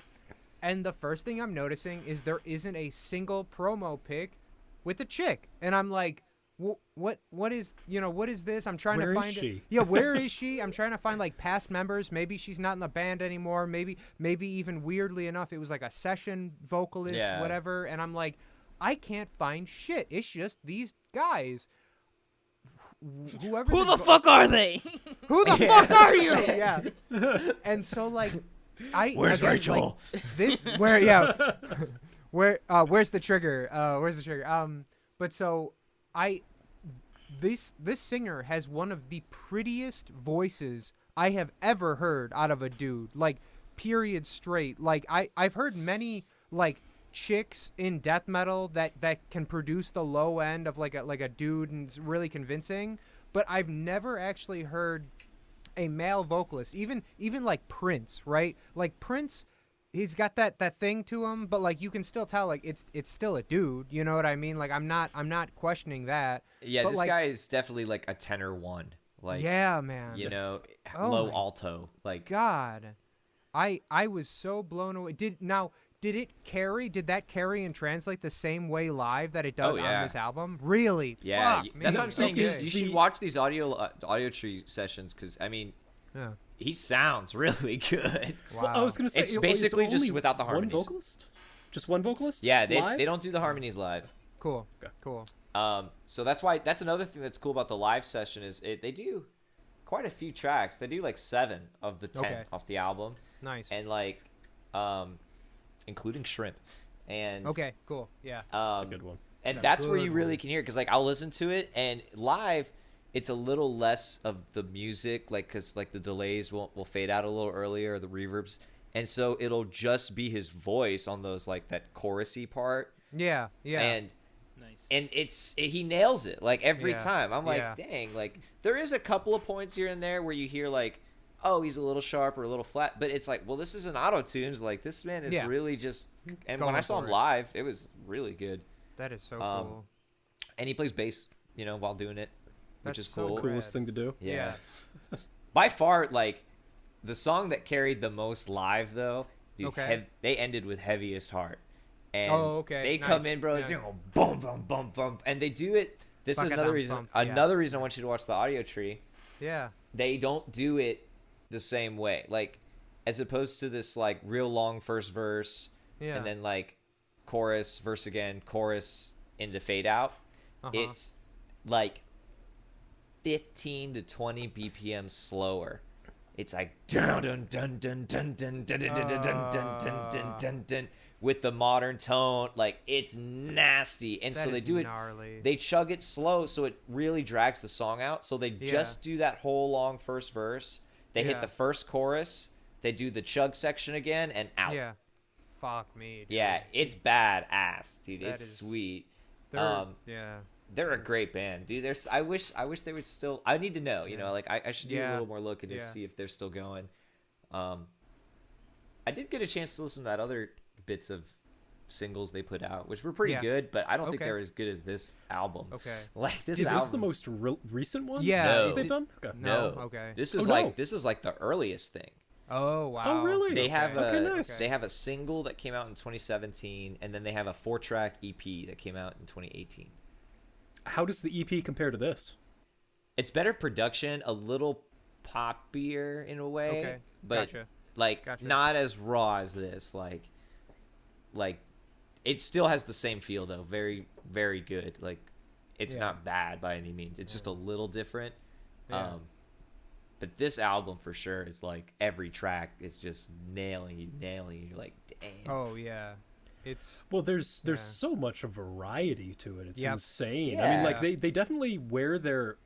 And the first thing I'm noticing is there isn't a single promo pic with a chick, and I'm like, what is this? I'm trying to find it. Yeah, where is she? I'm trying to find like past members. Maybe she's not in the band anymore. Maybe even weirdly enough, it was like a session vocalist, whatever. And I'm like, I can't find shit. It's just these guys. Whoever. Who the fuck are they? Who the fuck are you? Yeah. And so like, Where's Rachel? Like, where's the trigger? Where's the trigger? But so this singer has one of the prettiest voices I have ever heard out of a dude. Like, period, straight. Like I've heard many like chicks in death metal that can produce the low end of like a dude and it's really convincing, but I've never actually heard a male vocalist, even like Prince, right? Like Prince, he's got that thing to him, but like you can still tell like it's still a dude, you know what I mean? Like I'm not questioning that. Yeah, but this like, guy is definitely like a tenor one. Like, yeah, man. You know, Oh low my alto. Like, God, I was so blown away. Did that carry and translate the same way live that it does on this album? Really? yeah, Fuck, that's man. what I'm saying. Is You should watch these audio tree sessions, because I mean, Yeah. he sounds really good. Wow. Well, I was gonna say It's is basically there just only without the one harmonies. vocalist. Just one vocalist. Yeah, Live? they don't do the harmonies live. Cool. Okay. Cool. So that's another thing that's cool about the live session is they do quite a few tracks. They do like 7 of the 10 off the album, Nice. and like, including Shrimp. And Okay. Cool. Yeah. That's a good one. and That's that's a where good you really one. can hear it, because like I'll listen to it, and live it's a little less of the music, like, because like the delays will fade out a little earlier, the reverbs, and so it'll just be his voice on those, like, that chorusy part. Yeah. Yeah. And Nice. he nails it like every Yeah, time. I'm like, yeah. dang, like there is a couple of points here and there where you hear like, oh, he's a little sharp or a little flat, but it's like, well, this is an auto-tunes. Like, this man is really just, and when Going I saw him for it. live, it was really good. That is so Um, cool. And he plays bass, while doing it, which That's is so cool. rad. Coolest thing to do. Yeah. By far, like, the song that carried the most live, though, dude, Okay. they ended with Heaviest Heart. And Oh, okay. they Nice. come in, bro, Nice. they go boom, boom, boom, boom, and they do it. This is another Buck-a-dum reason. bump, yeah. Another reason I want you to watch the audio tree. Yeah. They don't do it the same way, like, as opposed to this like real long first verse, Yeah. and then like chorus, verse again, chorus into fade out. Uh-huh. It's like 15 to 20 BPM slower. It's like dun dun dun dun dun dun dun dun dun dun dun dun dun dun with the modern tone. Like, it's nasty, and That so they is do it. gnarly. They chug it slow, so it really drags the song out. So they just do that whole long first verse. They hit Yeah. the first chorus. They do the chug section again, and out. Yeah. Fuck me. Dude. Yeah, it's badass, dude. That It's is- sweet. They're, yeah. They're a great band, dude. I wish they would still. I need to know, like I should do a Yeah. little more looking to Yeah. see if they're still going. I did get a chance to listen to that other bits of singles they put out, which were pretty Yeah. good, but I don't think Okay. they're as good as this album. Okay. Like this Is album. this the most recent one? Yeah. No. that they've done? Okay. No. Okay. This Oh, is no. this is like the earliest thing. Oh wow. Oh, really? They have Okay, a nice. they have a single that came out in 2017, and then they have a 4-track EP that came out in 2018. How does the EP compare to this? It's better production, a little poppier in a way, Okay. but Gotcha. like Gotcha. not as raw as this. Like it still has the same feel though. Very, very good. Like it's Yeah. not bad by any means. It's just a little different. Yeah. But this album for sure is like every track is just nailing you. You're like, damn. Oh yeah. It's Well, there's Yeah. so much of variety to it. It's Yep. insane. I mean, Yeah. like they definitely wear their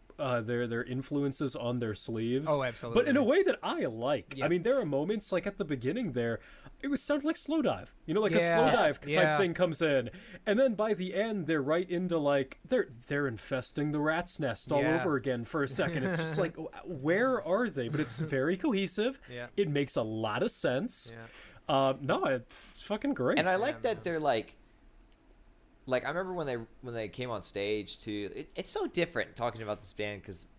influences on their sleeves. Oh, absolutely. But in a way that I like. I Yep. mean, there are moments like at the beginning there, it was sounds like slow dive. You know, like a Yeah. slow dive type Yeah. thing comes in, and then by the end they're right into like they're infesting the rat's nest all Yeah. over again for a second. It's just like where are they? But it's very cohesive. Yeah. It makes a lot of sense. yeah. No, it's fucking great. And I like Yeah, that man. they're like I remember when they came on stage too. It's so different talking about this band because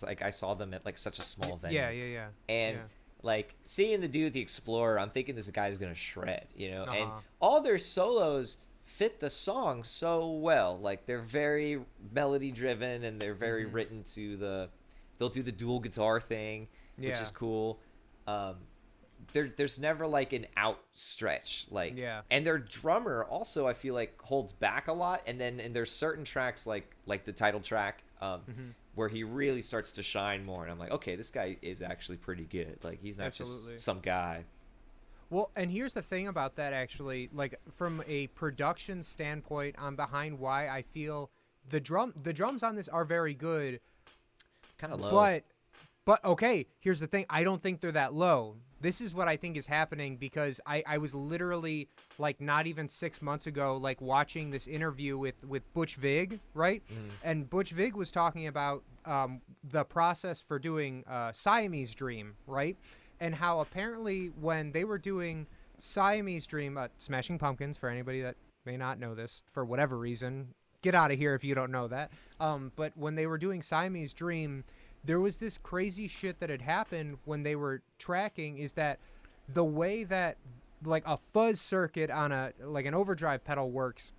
like I saw them at like such a small venue. Yeah. And Yeah. like seeing the dude the Explorer, I'm thinking this guy's gonna shred, you know. And Uh-huh. all their solos fit the song so well. Like they're very melody driven and they're very Mm-hmm. written to they'll do the dual guitar thing, which Yeah. is cool. There's never like an outstretch, like Yeah. and their drummer also I feel like holds back a lot, and then and there's certain tracks like the title track Mm-hmm. where he really starts to shine more, and I'm like, okay, this guy is actually pretty good. Like he's not Absolutely. just some guy. Well, and here's the thing about that actually, like from a production standpoint, I'm behind why I feel the drums on this are very good, Kind of low. but okay, here's the thing, I don't think they're that low. This is what I think is happening because I was literally like not even 6 months ago like watching this interview with Butch Vig, right? And Butch Vig was talking about the process for doing Siamese Dream, right? And how apparently when they were doing Siamese Dream, Smashing Pumpkins, for anybody that may not know this for whatever reason, get out of here if you don't know that. But when they were doing Siamese Dream, there was this crazy shit that had happened when they were tracking is that the way that like a fuzz circuit on a like an overdrive pedal works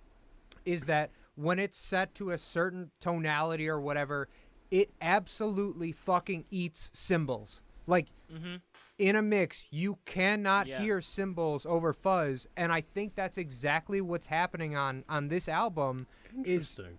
is that when it's set to a certain tonality or whatever, it absolutely fucking eats cymbals. Like in a mix, you cannot Yeah. hear cymbals over fuzz, and I think that's exactly what's happening on this album. Interesting.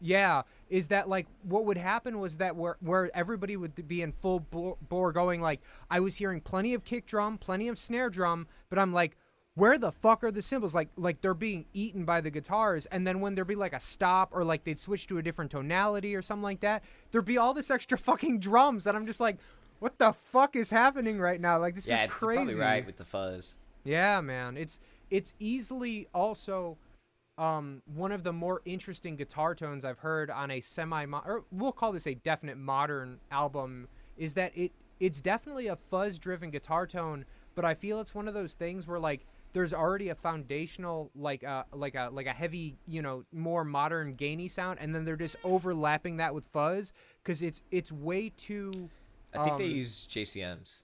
Is that like what would happen was that where everybody would be in full bore going like I was hearing plenty of kick drum, plenty of snare drum, but I'm like, where the fuck are the cymbals? Like they're being eaten by the guitars, and then when there'd be like a stop or like they'd switch to a different tonality or something like that, there'd be all this extra fucking drums, and I'm just like, what the fuck is happening right now? Like this yeah, is you're crazy. probably right with the fuzz. Yeah, man. It's easily also one of the more interesting guitar tones I've heard on a or we'll call this a definite modern album, is that it's definitely a fuzz-driven guitar tone, but I feel it's one of those things where like there's already a foundational like a heavy, you know, more modern gainy sound, and then they're just overlapping that with fuzz because it's way too I think they use JCMs.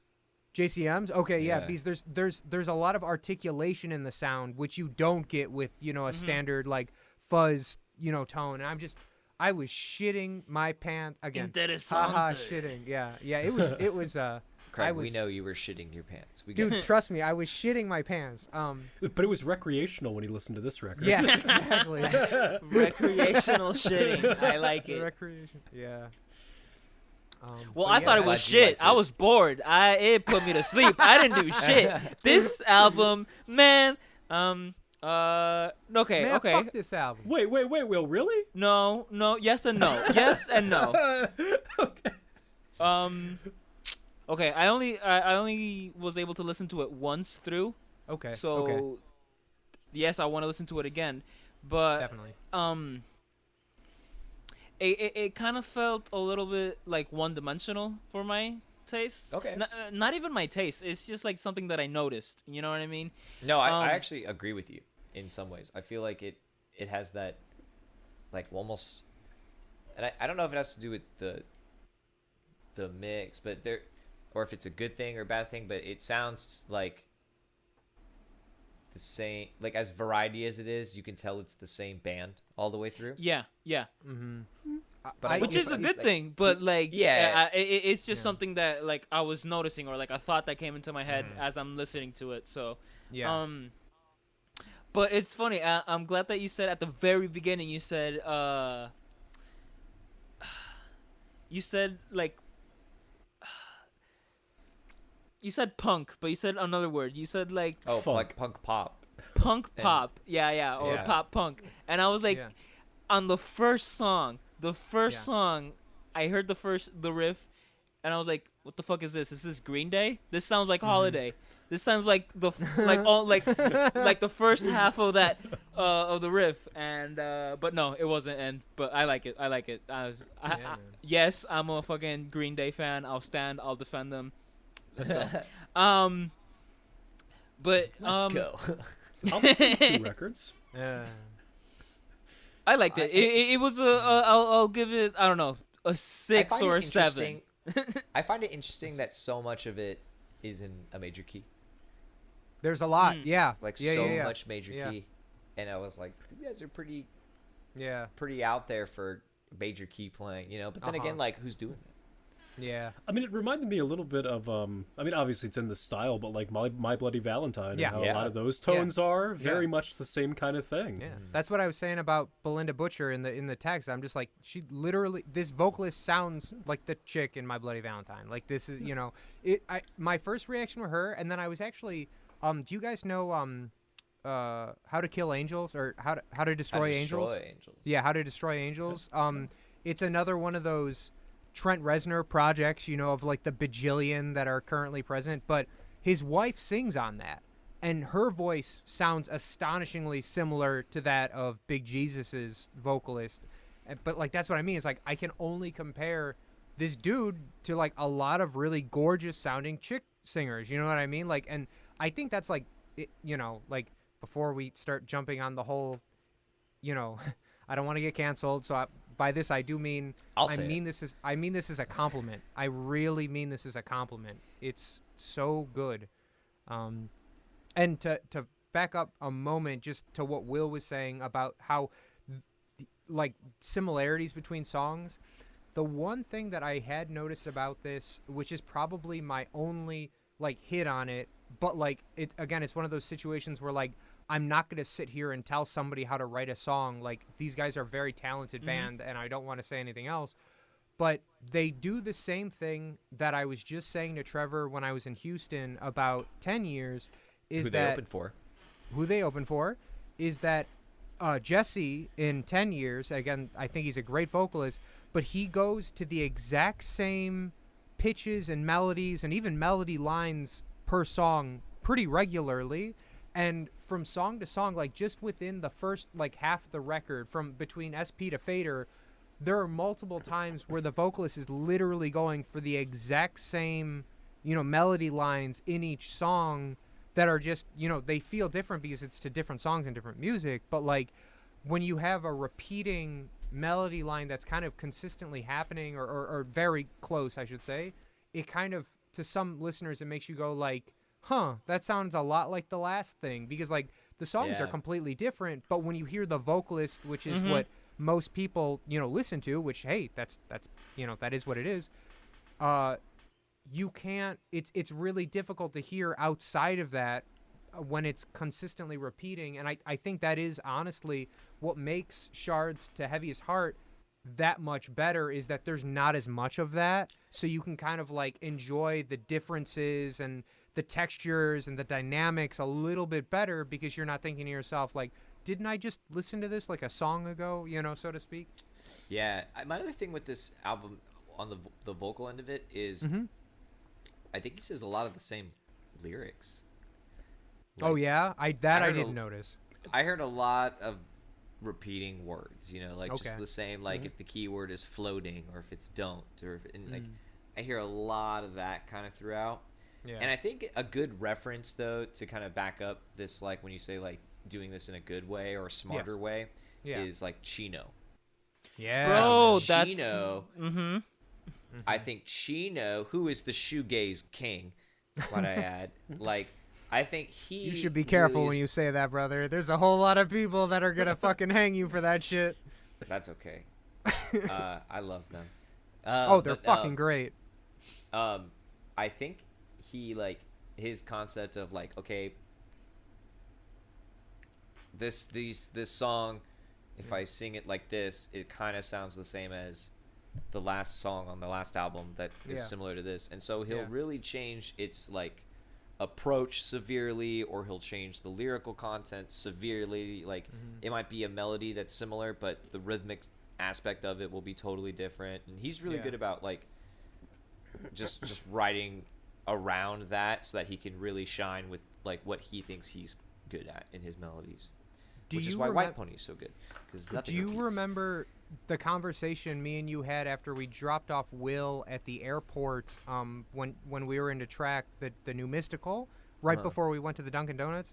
JCMs? Okay, yeah, Yeah. because there's a lot of articulation in the sound which you don't get with, you know, a standard like fuzz, you know, tone. And I was shitting my pants again. Haha, shitting. Yeah. It was Craig, I was we know you were shitting your pants. We dude, trust me, I was shitting my pants. But it was recreational when he listened to this record. Yes, exactly. Recreational shitting. I like it. Recreation. Yeah. Well, but I yeah, thought it glad was you shit. liked I it. was bored. It put me to sleep. I didn't do shit. This album, man. Okay, Man, okay. fuck this album. Wait, Will, really? No, yes and no. Yes and no. Okay. Okay. I only was able to listen to it once through. Okay. So, okay. yes, I want to listen to it again, but Definitely. it kind of felt a little bit like one-dimensional for my taste. Okay. Not even my taste. It's just like something that I noticed. You know what I mean? No, I actually agree with you in some ways. I feel like it has that, like, almost, and I don't know if it has to do with the mix, but or if it's a good thing or a bad thing, but it sounds like the same, like, as variety as it is, you can tell it's the same band all the way through. Yeah. But Which is a good thing, but like, it's just something that like I was noticing, or like a thought that came into my head as I'm listening to it. So, but it's funny. I'm glad that you said at the very beginning. You said like, you said punk, but you said another word. You said like like punk pop. Punk pop, or pop punk, and I was like, on the first song. The first song, I heard the riff, and I was like, "What the fuck is this? Is this Green Day? This sounds like Holiday. This sounds like the like the first half of that of the riff." And but no, it wasn't. But I like it. Yes, I'm a fucking Green Day fan. I'll defend them. Let's go. But Let's go. I'll listen to 2 records. I liked it. It was I'll give it, I don't know, a 6 or a 7. I find it interesting that so much of it is in a major key. There's a lot, much major key, and I was like, these guys are pretty out there for major key playing, you know. But then again, like, who's doing that? Yeah. I mean, it reminded me a little bit of, I mean, obviously it's in the style, but like My Bloody Valentine, and how a lot of those tones are very much the same kind of thing. Yeah. That's what I was saying about Belinda Butcher in the text. I'm just like, she literally, this vocalist sounds like the chick in My Bloody Valentine. Like, this is, you know, my first reaction with her, and then I was actually, do you guys know How to Kill Angels, or How to Destroy Angels? Yeah, How to Destroy Angels. It's another one of those Trent Reznor projects, you know, of like the bajillion that are currently present, but his wife sings on that, and her voice sounds astonishingly similar to that of Big Jesus's vocalist. But like, that's what I mean. It's like, I can only compare this dude to like a lot of really gorgeous sounding chick singers, you know what I mean? Like, and I think that's like, you know, like, before we start jumping on the whole, you know, I don't want to get canceled, so by this I do mean I mean this as a compliment. I really mean this as a compliment. It's so good. And to back up a moment just to what Will was saying about how like similarities between songs, the one thing that I had noticed about this, which is probably my only like hit on it, but like it again, it's one of those situations where like I'm not going to sit here and tell somebody how to write a song. Like, these guys are a very talented band, and I don't want to say anything else. But they do the same thing that I was just saying to Trevor when I was in Houston about 10 years. Who they open for is that Jesse, in 10 years, again, I think he's a great vocalist, but he goes to the exact same pitches and melodies and even melody lines per song pretty regularly. And from song to song, like just within the first like half of the record, from between SP to Fader, there are multiple times where the vocalist is literally going for the exact same, you know, melody lines in each song that are just, you know, they feel different because it's to different songs and different music. But like when you have a repeating melody line that's kind of consistently happening or very close, I should say, it kind of, to some listeners, it makes you go like, huh, that sounds a lot like the last thing, because like the songs are completely different, but when you hear the vocalist, which is what most people, you know, listen to, which, hey, that's you know, that is what it is, you can't, it's really difficult to hear outside of that when it's consistently repeating. And I think that is honestly what makes Shards to Heaviest Heart that much better, is that there's not as much of that, so you can kind of like enjoy the differences and the textures and the dynamics a little bit better, because you're not thinking to yourself like, didn't I just listen to this like a song ago, you know, so to speak. Yeah, my other thing with this album on the vocal end of it is I think he says a lot of the same lyrics. Like, I didn't notice. I heard a lot of repeating words, you know, like just the same, like if the keyword is floating, or if it's don't, or if, and like I hear a lot of that kind of throughout. Yeah. And I think a good reference, though, to kind of back up this, like, when you say, like, doing this in a good way or a smarter way, is, like, Chino. Yeah. Bro, Chino, that's... Mm-hmm. I think Chino, who is the shoegaze king, might I add, like, I think he... You should be careful really when you say that, brother. There's a whole lot of people that are going to fucking hang you for that shit. That's okay. I love them. They're fucking great. I think he, like, his concept of, like, okay, this song, if I sing it like this, it kind of sounds the same as the last song on the last album that is similar to this. And so he'll really change its, like, approach severely, or he'll change the lyrical content severely. Like, it might be a melody that's similar, but the rhythmic aspect of it will be totally different. And he's really good about, like, just writing around that so that he can really shine with, like, what he thinks he's good at in his melodies. Which is why White Pony is so good. Do you remember the conversation me and you had after we dropped off Will at the airport when we were into track the new Mystical, right before we went to the Dunkin' Donuts?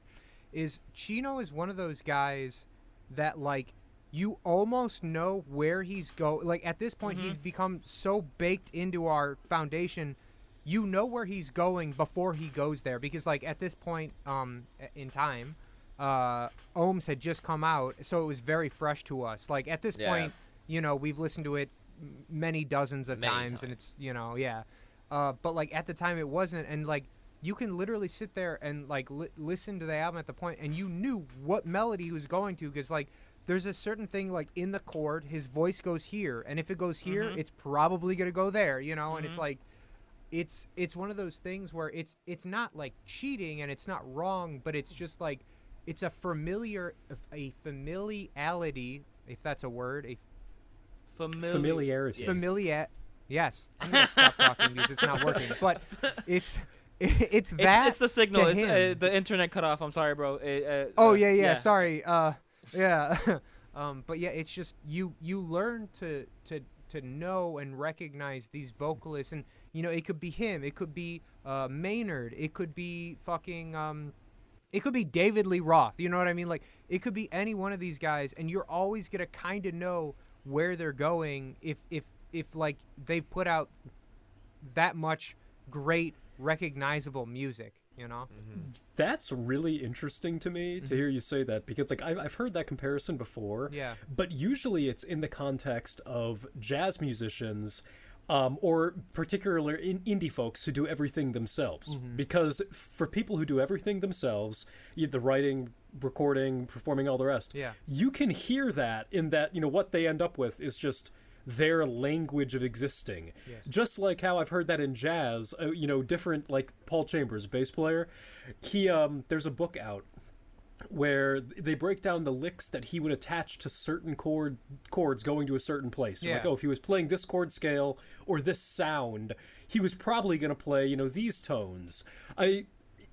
Is Chino is one of those guys that, like, you almost know where he's like, at this point he's become so baked into our foundation, you know where he's going before he goes there, because, like, at this point in time, Ohms had just come out, so it was very fresh to us. Like, at this point, you know, we've listened to it many dozens of times, and it's, you know, but, like, at the time it wasn't, and, like, you can literally sit there and, like, listen to the album at the point, and you knew what melody he was going to, because, like, there's a certain thing, like, in the chord, his voice goes here, and if it goes here, it's probably gonna go there, you know, and it's like, it's one of those things where it's not, like, cheating, and it's not wrong, but it's just, like, it's a familiarity, if that's a word, Familiarity. Yes, I'm gonna stop talking because it's not working. But it's that. It's the signal. It's, the internet cut off. I'm sorry, bro. Sorry. But yeah, it's just you learn to know and recognize these vocalists, and, you know, it could be him, it could be Maynard, it could be fucking it could be David Lee Roth, you know what I mean? Like, it could be any one of these guys, and you're always gonna kind of know where they're going if like they've put out that much great recognizable music, you know? That's really interesting to me to hear you say that, because, like, I've heard that comparison before. Yeah. But usually it's in the context of jazz musicians, or particularly indie folks who do everything themselves. Because for people who do everything themselves, the writing, recording, performing, all the rest, you can hear that in that, you know, what they end up with is just their language of existing. Just like how I've heard that in jazz, you know, different, like Paul Chambers, bass player, he there's a book out where they break down the licks that he would attach to certain chords going to a certain place. So like, if he was playing this chord scale or this sound, he was probably going to play, you know, these tones.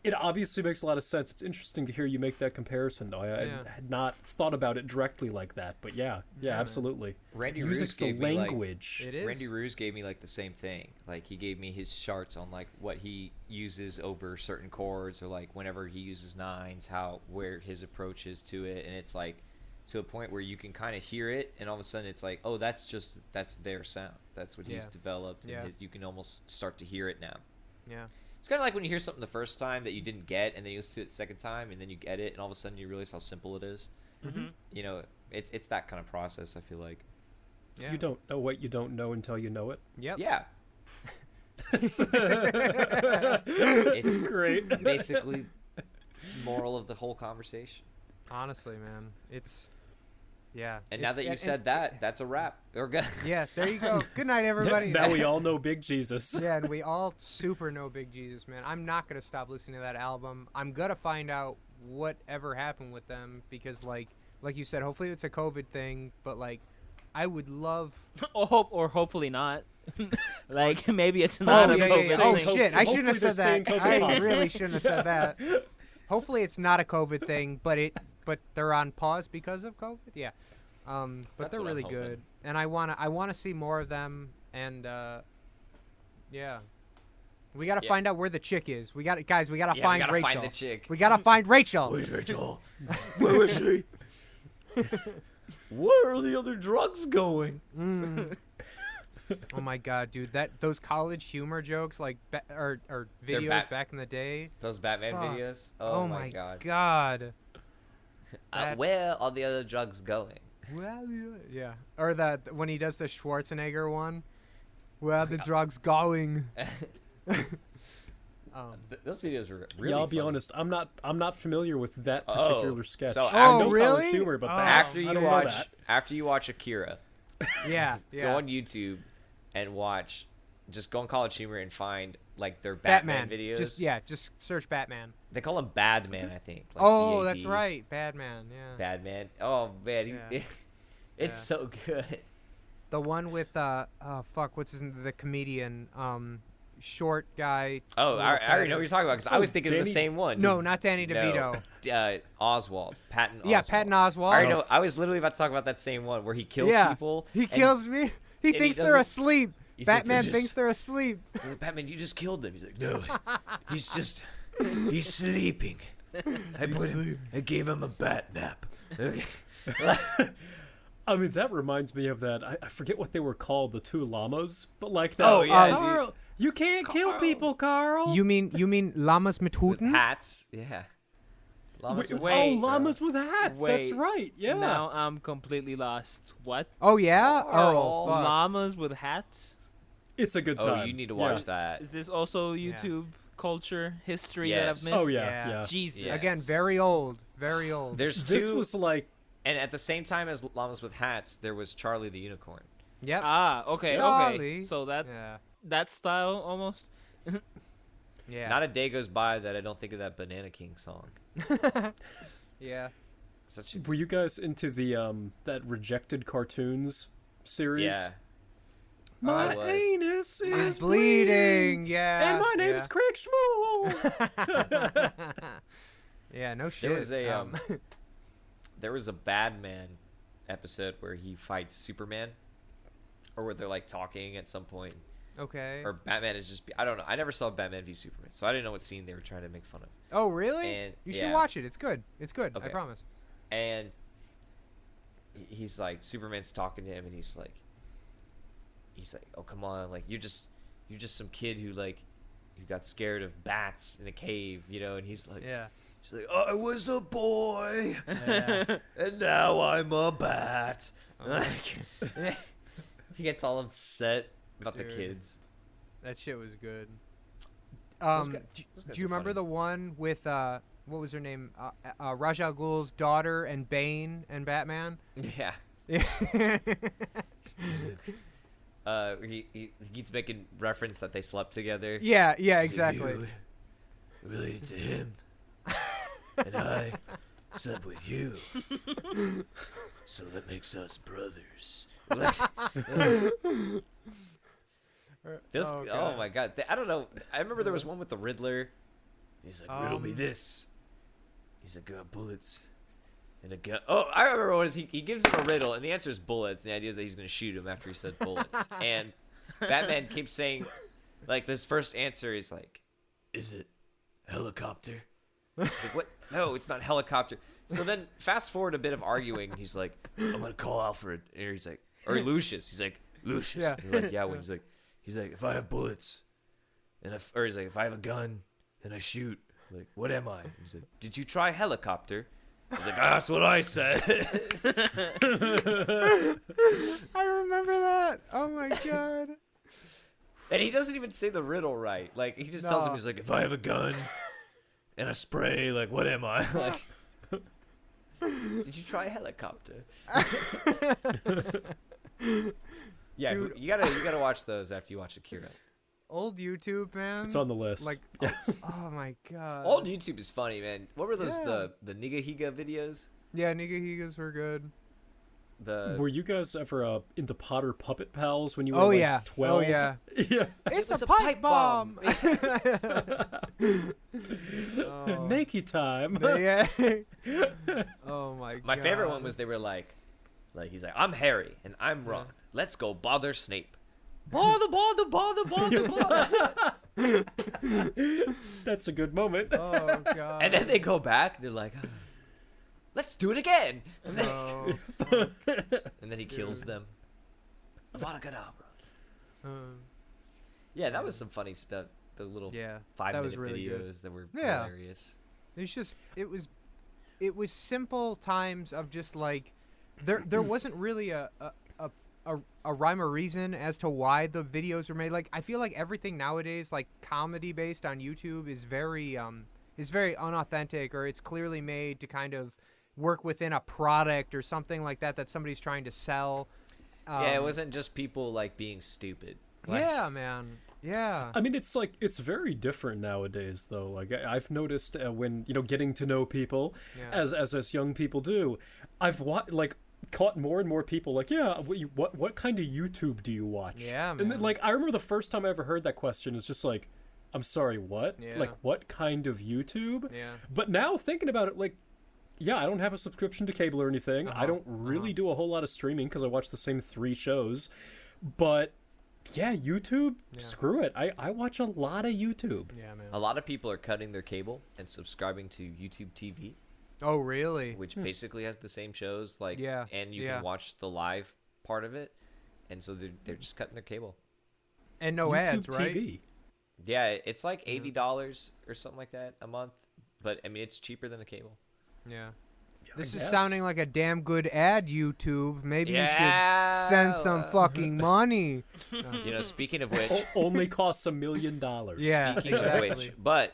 It obviously makes a lot of sense. It's interesting to hear you make that comparison, though. I had not thought about it directly like that, but yeah, absolutely. Randy Music's the Roos language. It is. Randy Roos gave me, like, the same thing. Like, he gave me his charts on, like, what he uses over certain chords, or, like, whenever he uses nines, where his approach is to it, and it's, like, to a point where you can kind of hear it, and all of a sudden it's like, oh, that's their sound. That's what he's developed, and you can almost start to hear it now. Yeah. It's kind of like when you hear something the first time that you didn't get, and then you listen to it the second time, and then you get it, and all of a sudden you realize how simple it is. You know, it's that kind of process, I feel like. Yeah. You don't know what you don't know until you know it. Yep. Yeah. It's great. Basically moral of the whole conversation. Honestly, man, it's... Yeah. And now that you've said that, that's a wrap. Yeah, there you go. Good night, everybody. Now we all know Big Jesus. Yeah, and we all super know Big Jesus, man. I'm not going to stop listening to that album. I'm going to find out whatever happened with them, because, like you said, hopefully it's a COVID thing, but, like, I would love... or hopefully not. Like, maybe it's not a COVID thing. Oh, shit. I shouldn't have Hopefully said that. they're staying I COVID really shouldn't have said that. Hopefully it's not a COVID thing, but they're on pause because of COVID. Yeah. But That's they're what I'm really hoping. good, and I wanna see more of them, and Yeah. We gotta Yeah. find out where the chick is. We gotta find we gotta Rachel. find the chick. We gotta find Rachel. Where's Rachel? Where is she? Where are the other drugs going? Oh my god, dude! Those college humor jokes, like or They're videos back in the day. Those Batman Fuck. videos. Oh my god. That's- Where are the other drugs going? Well, yeah. Or when he does the Schwarzenegger one. Where the drugs going? Those videos were really. Yeah, I'll be funny. honest. I'm not familiar with that Oh, particular sketch. so I know really? college humor, but Oh. that, After I you don't know watch, that. after you watch Akira, Yeah, yeah. go on YouTube and watch. Just go on College Humor and find like their Batman, videos. Just search Batman. They call him Badman, I think. Like Oh, BAD. that's right, Batman. Yeah. Badman. Oh man, Yeah. it's Yeah. so good. The one with what's his name? The comedian, short guy. Oh, little I already fat- know what you're talking about because I Oh, was thinking of the Danny- same one. No, not Danny No. DeVito. Oswald, Patton. Yeah, Oswalt. Patton Oswalt. I already know. I was literally about to talk about that same one where he kills Yeah, people. He and kills me. He he thinks they're doesn't- asleep. he's like, Batman "You're thinks just- they're asleep. Batman, you just killed him. He's like, no, he's sleeping. I gave him a bat nap. Okay. I mean, that reminds me of that. I forget what they were called, the two llamas, but like that. Oh, yeah, dude. Carl, you can't kill people, Carl. You mean llamas mit With Huten? hats. Yeah. Llamas with Wait, oh, llamas with hats. That's Wait, right. Yeah. Now I'm completely lost. What? Oh yeah. Carl. Oh fuck. Llamas with hats? It's a good time. Oh, you need to watch Yeah. that. Is this also YouTube culture history that Yes. I've missed? Oh yeah, Yeah. yeah. Jesus. Yeah. Again, very old. Very old. There's This two, was like and at the same time as Llamas with Hats, there was Charlie the Unicorn. Yep. Ah, okay, Charlie. okay. So that Yeah. that style almost. Yeah. Not a day goes by that I don't think of that Banana King song. Yeah. Such a, Were you guys into the that rejected cartoons series? Yeah. My I was. anus is He's bleeding. Yeah. and my name's yeah. Craig Schmool. Yeah. No shit. There was a there was a Batman episode where he fights Superman, or where they're like talking at some point, Okay. or Batman is just I don't know. I never saw Batman v Superman, so I didn't know what scene they were trying to make fun of. Oh really? And- You should yeah. watch it. It's good. It's good. I Okay. promise. And he's like, Superman's talking to him, and he's like, oh come on, like you're just some kid who got scared of bats in a cave, you know, and he's like, Yeah. I was a boy, Yeah. and now I'm a bat. Oh. He gets all upset about the Dude. kids. That shit was good. Those Do, those guys do you are remember funny. the one with what was her name? Ra's al Ghul's daughter and Bane and Batman? Yeah. Yeah. He keeps making reference that they slept together. yeah. He's like, Exactly. "You related to him, and I slept with you, so that makes us brothers." Those, Oh, oh, God. my god! I don't know. I remember there was one with the Riddler. He's like, "Riddle me this." He's like, "Got bullets and a gun." Oh, I remember what is he gives him a riddle, and the answer is bullets. And the idea is that he's going to shoot him after he said bullets. And Batman keeps saying, like, this first answer is like, "Is it helicopter?" Like, what? No, it's not helicopter. So then, fast forward a bit of arguing. He's like, "I'm gonna call Alfred," and he's like, or Lucius. He's like, "Lucius." Yeah. And you're like, yeah. When he's like, "If I have bullets, and he's like, if I have a gun and I shoot, like, what am I?" And he's like, "Did you try helicopter?" He's like, "That's what I said." I remember that. Oh my god. And he doesn't even say the riddle right. Like, he just tells him, No. he's like, "If I have a gun and a spray, like, what am I?" Like, did you try helicopter? Yeah, Dude. you gotta watch those after you watch Akira. Old YouTube, man. It's on the list. Like, Yeah. oh my god. Old YouTube is funny, man. What were those Yeah. the Nigga Higa videos? Yeah, Nigahigas were good. Were you guys ever into Potter Puppet Pals when you were Oh like yeah. 12? Oh yeah. Yeah. It's was a a pipe pipe bomb. Oh. Nakey time. Yeah. Oh my god. My favorite one was they were like he's like, "I'm Harry and I'm Ron. Let's go bother Snape." ball, the ball, the ball, the ball, the ball. That's a good moment. Oh god. And then they go back. They're like, let's do it again. And then, Oh, and then he kills them. Avada Kedavra. um, Yeah, that was some funny stuff. The little yeah, 5 that was minute really good. videos that were Yeah. hilarious. It's just it was simple times of just like there wasn't really a rhyme or reason as to why the videos were made. Like I feel like everything nowadays, like comedy based on YouTube, is very unauthentic, or it's clearly made to kind of work within a product or something like that somebody's trying to sell. Yeah, it wasn't just people like being stupid. Like, Yeah, man. Yeah. I mean, it's like it's very different nowadays, though. Like I've noticed when getting to know people, Yeah. as young people do, I've caught more and more people like, yeah, what kind of YouTube do you watch? Yeah, And then, man. like I remember the first time I ever heard that question is just like, I'm sorry, what? Yeah. Like what kind of YouTube? Yeah. But now thinking about it, like, yeah, I don't have a subscription to cable or anything. Uh-huh, I don't really do a whole lot of streaming because I watch the same 3 shows. But yeah, YouTube, Yeah. screw it. I watch a lot of YouTube. Yeah, man. A lot of people are cutting their cable and subscribing to YouTube TV, Oh, really? which basically has the same shows, like, Yeah, and you yeah. can watch the live part of it, and so they're just cutting their cable. And no YouTube ads, right? TV. Yeah, it's like $80 or something like that a month, but I mean it's cheaper than the cable. Yeah. Yeah, This I is guess. sounding like a damn good ad, YouTube. Maybe you Yeah. should send some fucking money. You know, speaking of which, Only costs $1 million. Yeah, speaking exactly. of which, but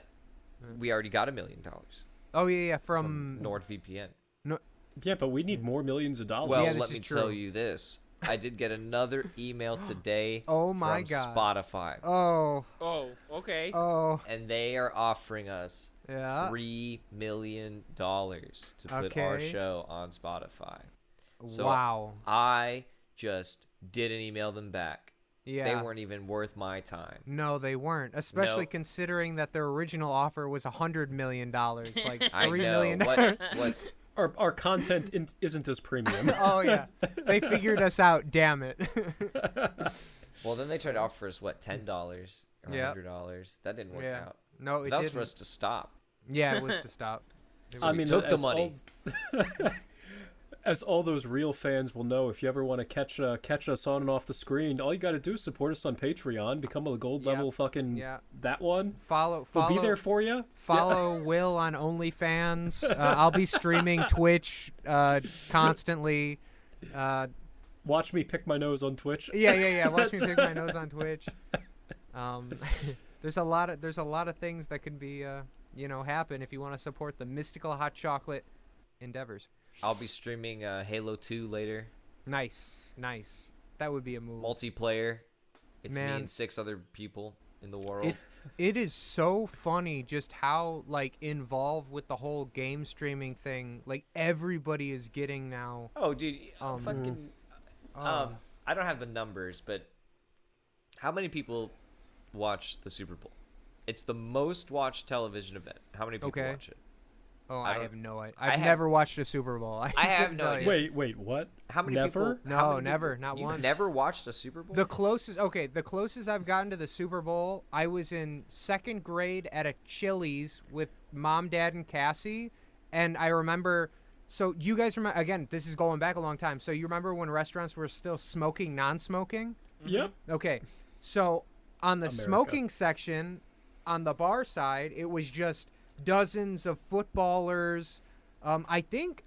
we already got $1 million Oh yeah, from from NordVPN. Yeah, but we need more millions of dollars. Well, Yeah, this let is me true. tell you this. I did get another email today Oh my from god. Spotify, Oh, Oh, okay. oh, and they are offering us yeah. $3 million to put our Okay. show on Spotify. So Wow. I just didn't email them back. Yeah. They weren't even worth my time. No, they weren't. Especially No. considering that their original offer was $100 million. Like I $3 know. million. What? Our content isn't as premium. Oh yeah. They figured us out. Damn it. Well, then they tried to offer us what, $10 or Yeah. $100. That didn't work Yeah. out. No, it That was didn't. for us to stop. Yeah, it was to stop. It I was- mean, took the as money. As all those real fans will know, if you ever want to catch us on and off the screen, all you got to do is support us on Patreon, become a gold Yeah. level fucking Yeah. that one. Follow. We'll be there for you. Follow Will on OnlyFans. I'll be streaming Twitch constantly. Watch me pick my nose on Twitch. Yeah. Watch me pick my nose on Twitch. There's a lot of things that could be happen if you want to support the mystical hot chocolate endeavors. I'll be streaming Halo 2 later. Nice. That would be a move. Multiplayer. It's me Man. and 6 other people in the world. It is so funny just how like involved with the whole game streaming thing like everybody is getting now. Oh, dude. Um, Fucking. Uh, I don't have the numbers, but how many people watch the Super Bowl? It's the most watched television event. How many people Okay. watch it? I don't- have no idea. I I've have- never watched a Super Bowl. I have couldn't no tell idea. you. Wait, what? How many Never? people? No, how many never, people- not You've once. never watched a Super Bowl? The closest I've gotten to the Super Bowl, I was in 2nd grade at a Chili's with Mom, Dad, and Cassie, and I remember. So you guys remember? Again, this is going back a long time. So you remember when restaurants were still smoking, non-smoking? Yep. Okay, so on the America. smoking section, on the bar side, it was just dozens of footballers. I think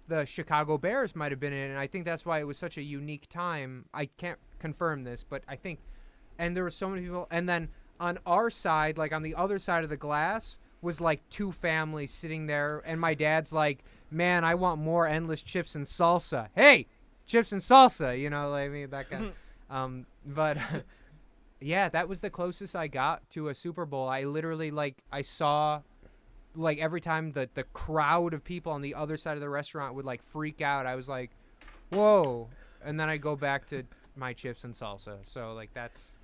the Chicago Bears might have been in it, and I think that's why it was such a unique time. I can't confirm this, but I think, and there were so many people. And then on our side, like on the other side of the glass, was like 2 families sitting there, and my dad's like, "Man, I want more endless chips and salsa." Hey, chips and salsa, I mean that kind. But yeah, that was the closest I got to a Super Bowl. I literally I saw. Like every time the crowd of people on the other side of the restaurant would like freak out, I was like, "Whoa!" And then I go back to my chips and salsa. So like that's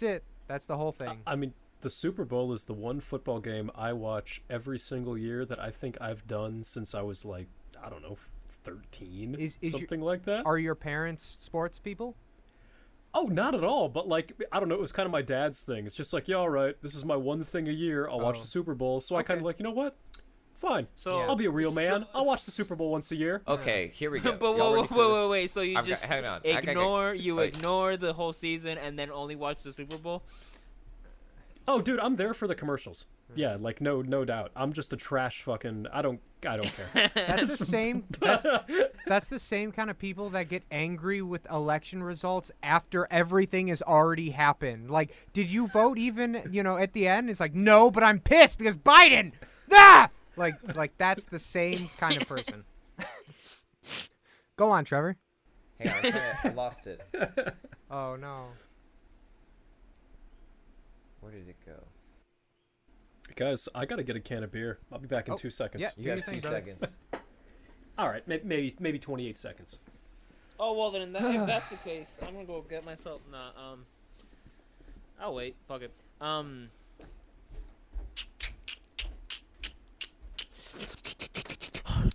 it. That's the whole thing. I mean, the Super Bowl is the one football game I watch every single year that I think I've done since I was like, I don't know, 13, Is something like that. Are your parents sports people? Oh, not at all. But like, I don't know. It was kind of my dad's thing. It's just like, yeah, all right, this is my one thing a year. I'll watch Oh. the Super Bowl. So I kind of Okay. like, you know what? Fine. So Yeah. I'll be a real man. I'll watch the Super Bowl once a year. Okay, here we go. But Y'all ready for this? wait. So you I've got- just hang on. Wait. ignore the whole season and then only watch the Super Bowl? Oh, dude, I'm there for the commercials. Yeah, like no doubt. I'm just a trash fucking. I don't care. That's the same. That's the same kind of people that get angry with election results after everything has already happened. Like, did you vote even? At the end, it's like, no, but I'm pissed because Biden. Ah! Like that's the same kind of person. Go on, Trevor. Hang on, I lost it. Oh no. Where did it go? Guys, I gotta get a can of beer. I'll be back in Oh, 2 seconds. yeah. You Do have your 2 thing, brother. seconds. All right, maybe 28 seconds. Oh well, then if that's the case, I'm gonna go get myself. I'll wait. Fuck it.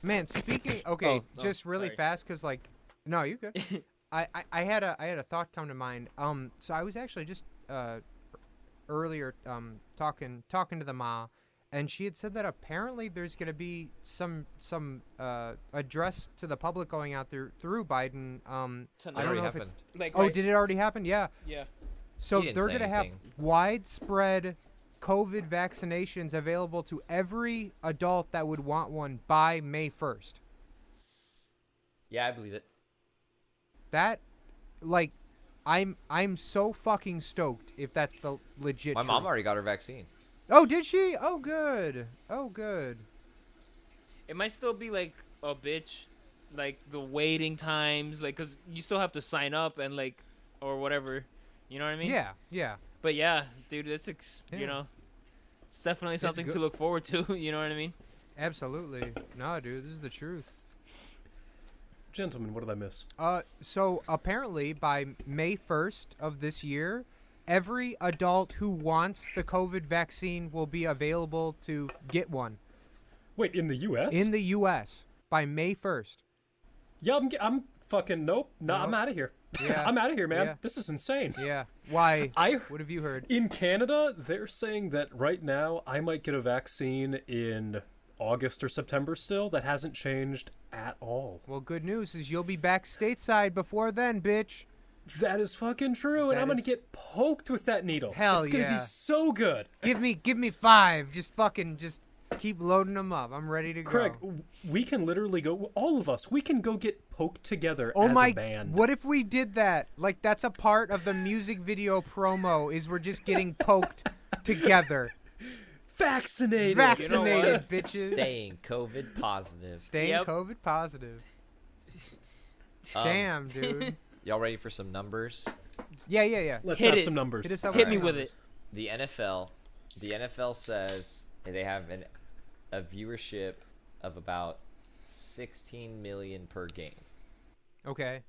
Man, speaking. Okay, Oh, just really sorry. fast, cause like, no, you good. I had a thought come to mind. So I was actually just earlier talking to the ma, and she had said that apparently there's gonna be some address to the public going out through Biden. Tonight. I don't already know if happened. it's. Like, Oh, right- did it already happen? Yeah. Yeah. So He didn't they're say gonna have anything. widespread COVID vaccinations available to every adult that would want one by May 1st. Yeah, I believe it. That, like, I'm so fucking stoked if that's the legit. My truth. mom already got her vaccine. Oh, did she? Oh, good. Oh, good. It might still be like a bitch, like the waiting times, like because you still have to sign up and like or whatever. You know what I mean? Yeah, yeah. But yeah, dude, it's Yeah. it's definitely something good. to look forward to. You know what I mean? Absolutely. No, dude, this is the truth. Gentlemen, what did I miss? So apparently by May 1st of this year, every adult who wants the COVID vaccine will be available to get one Wait, in the U.S.? in the U.S. by May 1st. Yeah, I'm fucking nope. No, I'm Nope. out of here. Yeah. I'm out of here, man. Yeah. This is insane. Yeah. Why? I What have you heard? In Canada, they're saying that right now I might get a vaccine in August or September still. That hasn't changed at all. Well, good news is you'll be back stateside before then, bitch. That is fucking true, and That I'm gonna is- get poked with that needle. Hell it's gonna yeah. be so good. Give me 5. Just keep loading them up. I'm ready to Craig, go. we can literally go. All of us, we can go get poked together Oh as my! a band. What if we did that? Like that's a part of the music video promo. Is we're just getting poked together. Vaccinated. Vaccinated bitches. Staying COVID positive. Staying Yep. COVID positive. Um, Damn, dude. Y'all ready for some numbers? Yeah. Let's Hit have it. some numbers. Hit us up Hit with me some with numbers. it. The NFL says they have a viewership of about 16 million per game, Okay.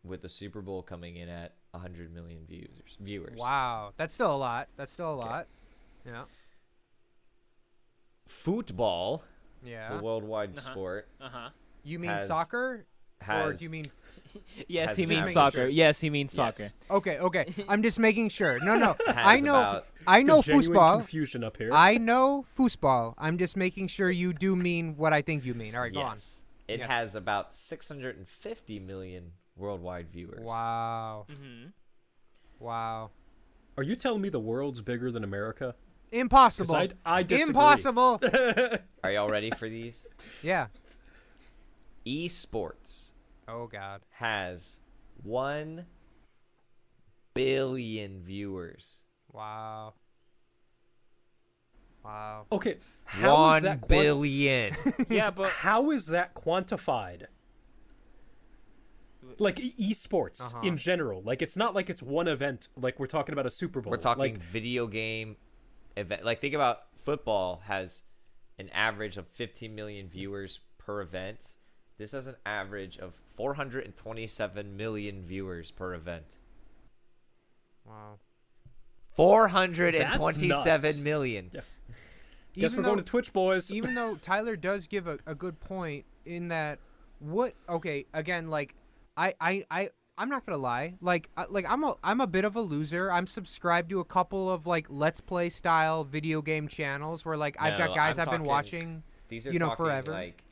with the Super Bowl coming in at 100 million viewers. Wow, that's still a lot. Lot. Yeah. Football, Yeah. the worldwide Uh-huh. sport, You mean has- soccer, or has do you mean? Yes, Has he just means making soccer. sure. Yes, he means soccer. Yes. Okay. I'm just making sure. No. has I know. about I know Genuine football. confusion up here. I know foosball. I'm just making sure you do mean what I think you mean. All right, go on. yes, it Yes. has about 650 million worldwide viewers. Wow. Mm-hmm. Wow. Are you telling me the world's bigger than America? 'Cause Impossible. I disagree. Impossible. Are y'all ready for these? Yeah. Esports Oh God. has 1 billion viewers. Wow. Wow. Okay, how is that 1 billion. Yeah, but How is that quantified? Like esports Uh-huh. in general. Like it's not like it's one event. Like we're talking about a Super Bowl. We're talking Like, video game event. Like, think about football has an average of 15 million viewers per event. This has an average of 427 million viewers per event. Wow. 427 million. Yeah. guess we're going to Twitch, boys. Even though Tyler does give a good point in that what? Okay, again, like, I'm not gonna lie. Like, I'm a bit of a loser. I'm subscribed to a couple of like Let's Play style video game channels where like I've got No, guys I'm I've been talking- watching. These are You know, talking forever. like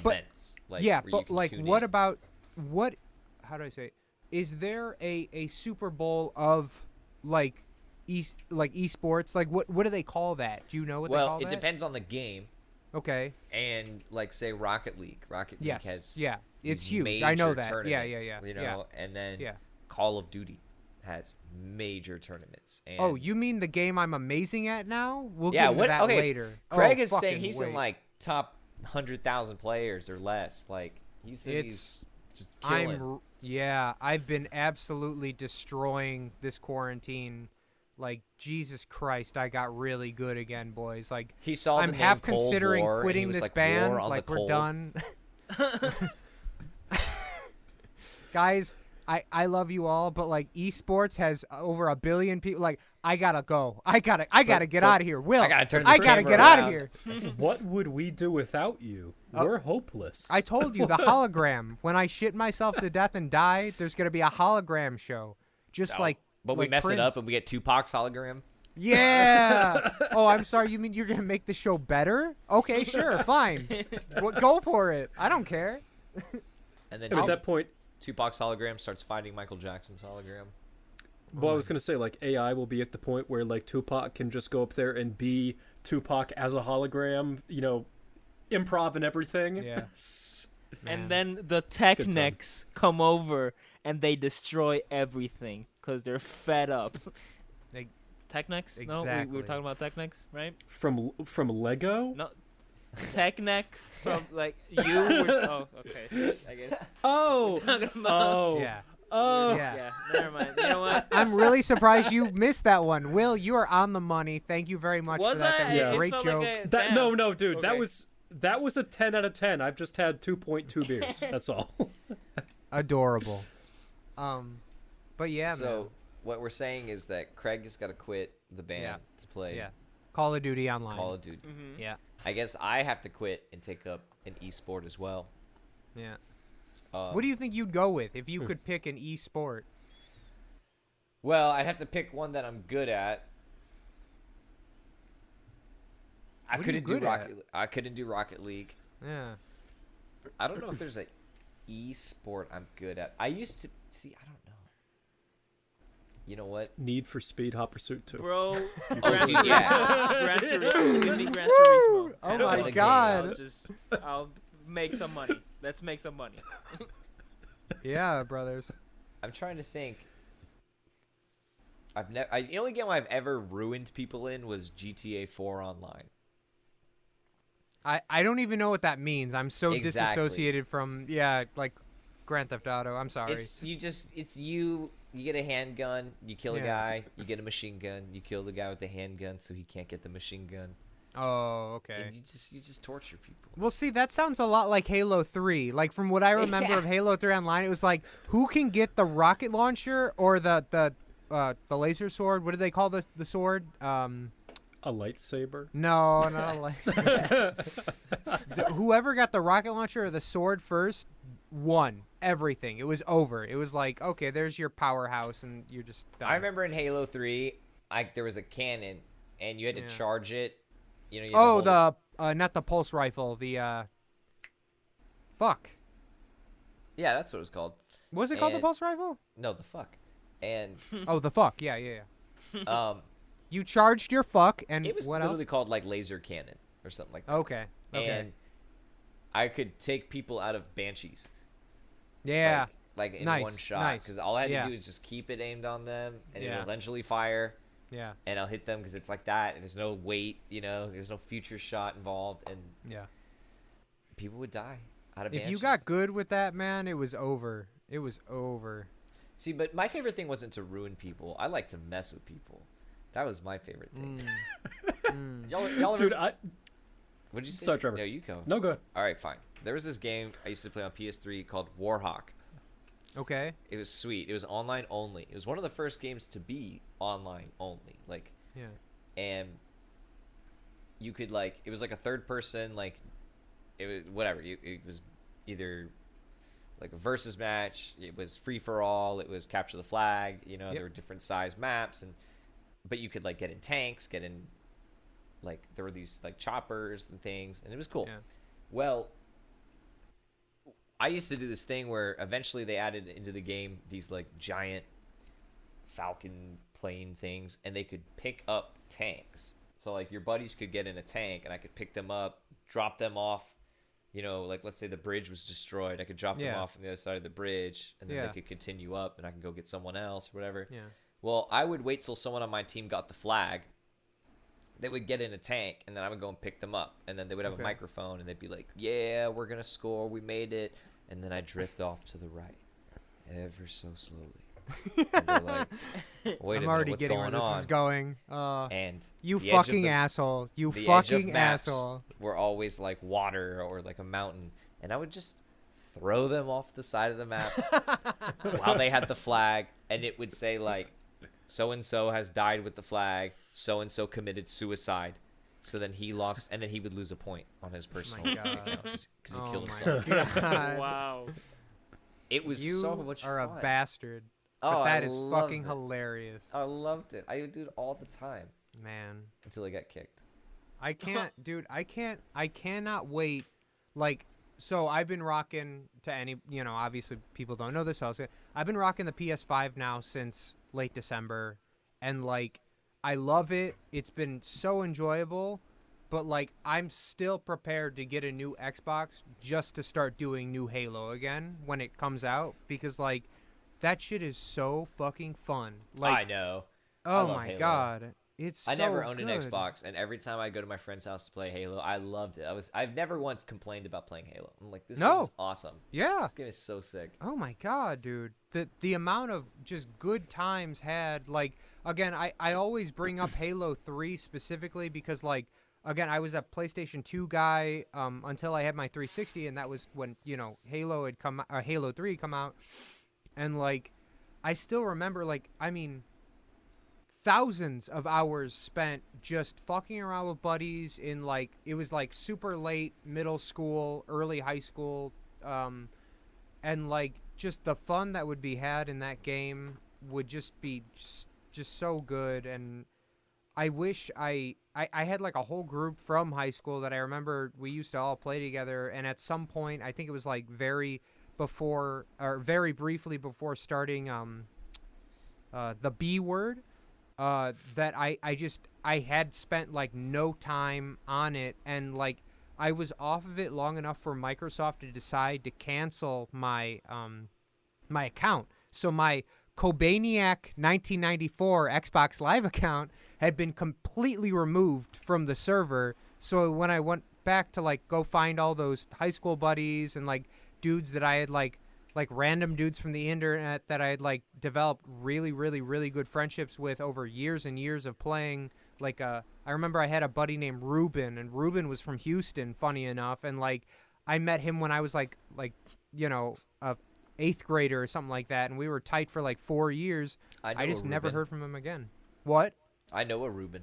But- events. Like, Yeah, where you but can like, tune what in. about what? How do I say it? Is there a Super Bowl of like esports? Like, what do they call that? Do you know what they Well, call it that? depends on the game. Okay. And like say Rocket League. Rocket League Yes. has Yeah. It's these huge. I know major that. Yeah. tournaments, You know, yeah. and then Yeah. Call of Duty has major tournaments. And Oh, you mean the game I'm amazing at now? We'll yeah, get into what? that Okay, later. Craig Oh, is saying fucking he's wait. in like top 100,000 players or less. Like he says It's- he's just killing. Yeah, I've been absolutely destroying this quarantine. Like, Jesus Christ, I got really good again, boys. Like, He saw I'm the half name Cold considering War, and he quitting was this like, band. War on Like, the we're cold. done. Guys, I love you all, but like esports has over 1 billion people. Like, I gotta go. I gotta get out of here. Will, I gotta turn I this gotta camera get out of around. here. What would we do without you? We're hopeless. I told you the hologram. When I shit myself to death and die, there's gonna be a hologram show. Just No, like, but we like mess it Prince. up and we get Tupac's hologram. Yeah. Oh, I'm sorry. You mean you're gonna make the show better? Okay, sure, fine. Go for it. I don't care. And then And at that point, Tupac's hologram starts fighting Michael Jackson's hologram. well, I was gonna say like AI will be at the point where like Tupac can just go up there and be Tupac as a hologram, you know, improv and everything. Yeah. And then the Technics come over and they destroy everything because they're fed up. Like, Technics? No, we Exactly. were talking about Technics, right? From Lego. No, Technic from like you. Were, oh, okay. I guess. Oh. Talking about. Oh. yeah. Oh. Yeah. Yeah. Never mind. You know what? I'm really surprised you missed that one. Will, you are on the money. Thank you very much Was for that. I? That was Yeah. a It great felt joke. like That damn. no, dude. Okay. That was a 10 out of 10. I've just had 2.2 beers. That's all. Adorable. But yeah, So what we're saying is that Craig has got to quit the band Yeah. to play man. Yeah. Call of Duty Online. Call of Duty. Mhm. Yeah. I guess I have to quit and take up an esport as well. Yeah. Um, What do you think you'd go with if you could pick an e-sport? Well, I'd have to pick one that I'm good at. I What are you couldn't do good at? I couldn't do Rocket League. Yeah. I don't know if there's a esport I'm good at. I used to see. I don't know. You know what? Need for Speed Hot Pursuit 2. Bro, Oh, Gran dude, yeah. Turismo. Gran Turismo. Give me Gran Turismo. Oh And my I'll- God. I'll make some money. Let's make some money. Yeah, brothers. I'm trying to think. The only game I've ever ruined people in was GTA 4 Online. I don't even know what that means. I'm so Exactly. disassociated from like Grand Theft Auto. I'm sorry. It's you get a handgun, you kill a Yeah. guy, you get a machine gun, you kill the guy with the handgun so he can't get the machine gun. Oh, okay. And you just torture people. Well, see, that sounds a lot like Halo 3. Like, from what I remember Yeah. of Halo 3 Online, it was like, who can get the rocket launcher or the laser sword? What do they call the sword? A lightsaber. No, not a light. Whoever got the rocket launcher or the sword first won everything. It was over. It was like, okay, there's your powerhouse, and you're just done. I remember in Halo 3, there was a cannon, and you had to Yeah. charge it. You know, you had to hold it. not the pulse rifle. The fuck. Yeah, that's what it was called. Was it called the And- pulse rifle? No, the fuck. And Oh, the fuck. Yeah. You charged your fuck, and it was what literally else? called like laser cannon or something like that. Okay. And I could take people out of banshees. Yeah. Like in Nice, one shot. nice. Because all I had Yeah. to do is just keep it aimed on them, and Yeah. it'll eventually fire, Yeah. and I'll hit them because it's like that, and there's no weight, there's no future shot involved, and Yeah. people would die out of If you banshees. got good with that, man, it was over. It was over. See, but my favorite thing wasn't to ruin people. I like to mess with people. That was my favorite thing. Y'all ever... Dude, what did you say? Sorry, Trevor. No, you go. no good. All right, fine. There was this game I used to play on PS3 called Warhawk. Okay. It was sweet. It was online only. It was one of the first games to be online only. Like, Yeah. and you could it was like a third person, like, it was whatever. It was either like a versus match. It was free for all. It was capture the flag. You know, there were different size maps, but you could like get in tanks, get in like there were these like choppers and things, and it was cool. Yeah. Well, I used to do this thing where eventually they added into the game these like giant Falcon plane things, and they could pick up tanks. So like your buddies could get in a tank, and I could pick them up, drop them off. You know, like let's say the bridge was destroyed, I could drop them off on the other side of the bridge, and then they could continue up, and I can go get someone else or whatever. Yeah. Well, I would wait till someone on my team got the flag. They would get in a tank, and then I would go and pick them up, and then they would have a microphone, and they'd be like, "Yeah, we're gonna score. We made it." And then I drift off to the right, ever so slowly. And they're like, "Wait a minute, already what's getting going where this on?" is going. And You the edge of fucking the- asshole. You the edge of fucking maps asshole. were always like water or like a mountain, and I would just throw them off the side of the map while they had the flag, and it would say like, "So and so has died with the flag. So and so committed suicide." So then he lost, and then he would lose a point on his personal account because he killed himself. God. Wow. It was You so much are fun. a bastard. Oh, But that I is loved fucking it. hilarious. I loved it. I would do it all the time Man. until I got kicked. I can't, dude. I cannot wait. Like, so I've been rocking to any, obviously people don't know this. So I've been rocking the PS5 now since late December, and like, I love it. It's been so enjoyable, but like, I'm still prepared to get a new Xbox just to start doing new Halo again when it comes out, because like, that shit is so fucking fun. Like, I know. oh love my Halo. god. It's I so never owned an good. Xbox, and every time I go to my friend's house to play Halo, I loved it. I've never once complained about playing Halo. I'm like, this game is awesome. Yeah. This game is so sick. Oh my god, dude. The amount of just good times had, like, again, I always bring up Halo 3 specifically because, like, again, I was a PlayStation 2 guy until I had my 360, and that was when, Halo 3 had come out. And like, I still remember, like, I mean, thousands of hours spent just fucking around with buddies in, like, it was like super late middle school, early high school, and like just the fun that would be had in that game would just be just so good. And I wish I had like a whole group from high school that I remember we used to all play together, and at some point I think it was like very briefly before starting the B word, that I had spent like no time on it, and like I was off of it long enough for Microsoft to decide to cancel my my account. So my Kobaniac 1994 Xbox Live account had been completely removed from the server. So when I went back to like go find all those high school buddies and like dudes that I had like random dudes from the internet that I had like developed really, really, really good friendships with over years and years of playing. Like, I remember I had a buddy named Ruben, and Ruben was from Houston, funny enough. And like, I met him when I was like, a 8th grader or something like that. And we were tight for like 4 years. I just never heard from him again. What? I know a Ruben.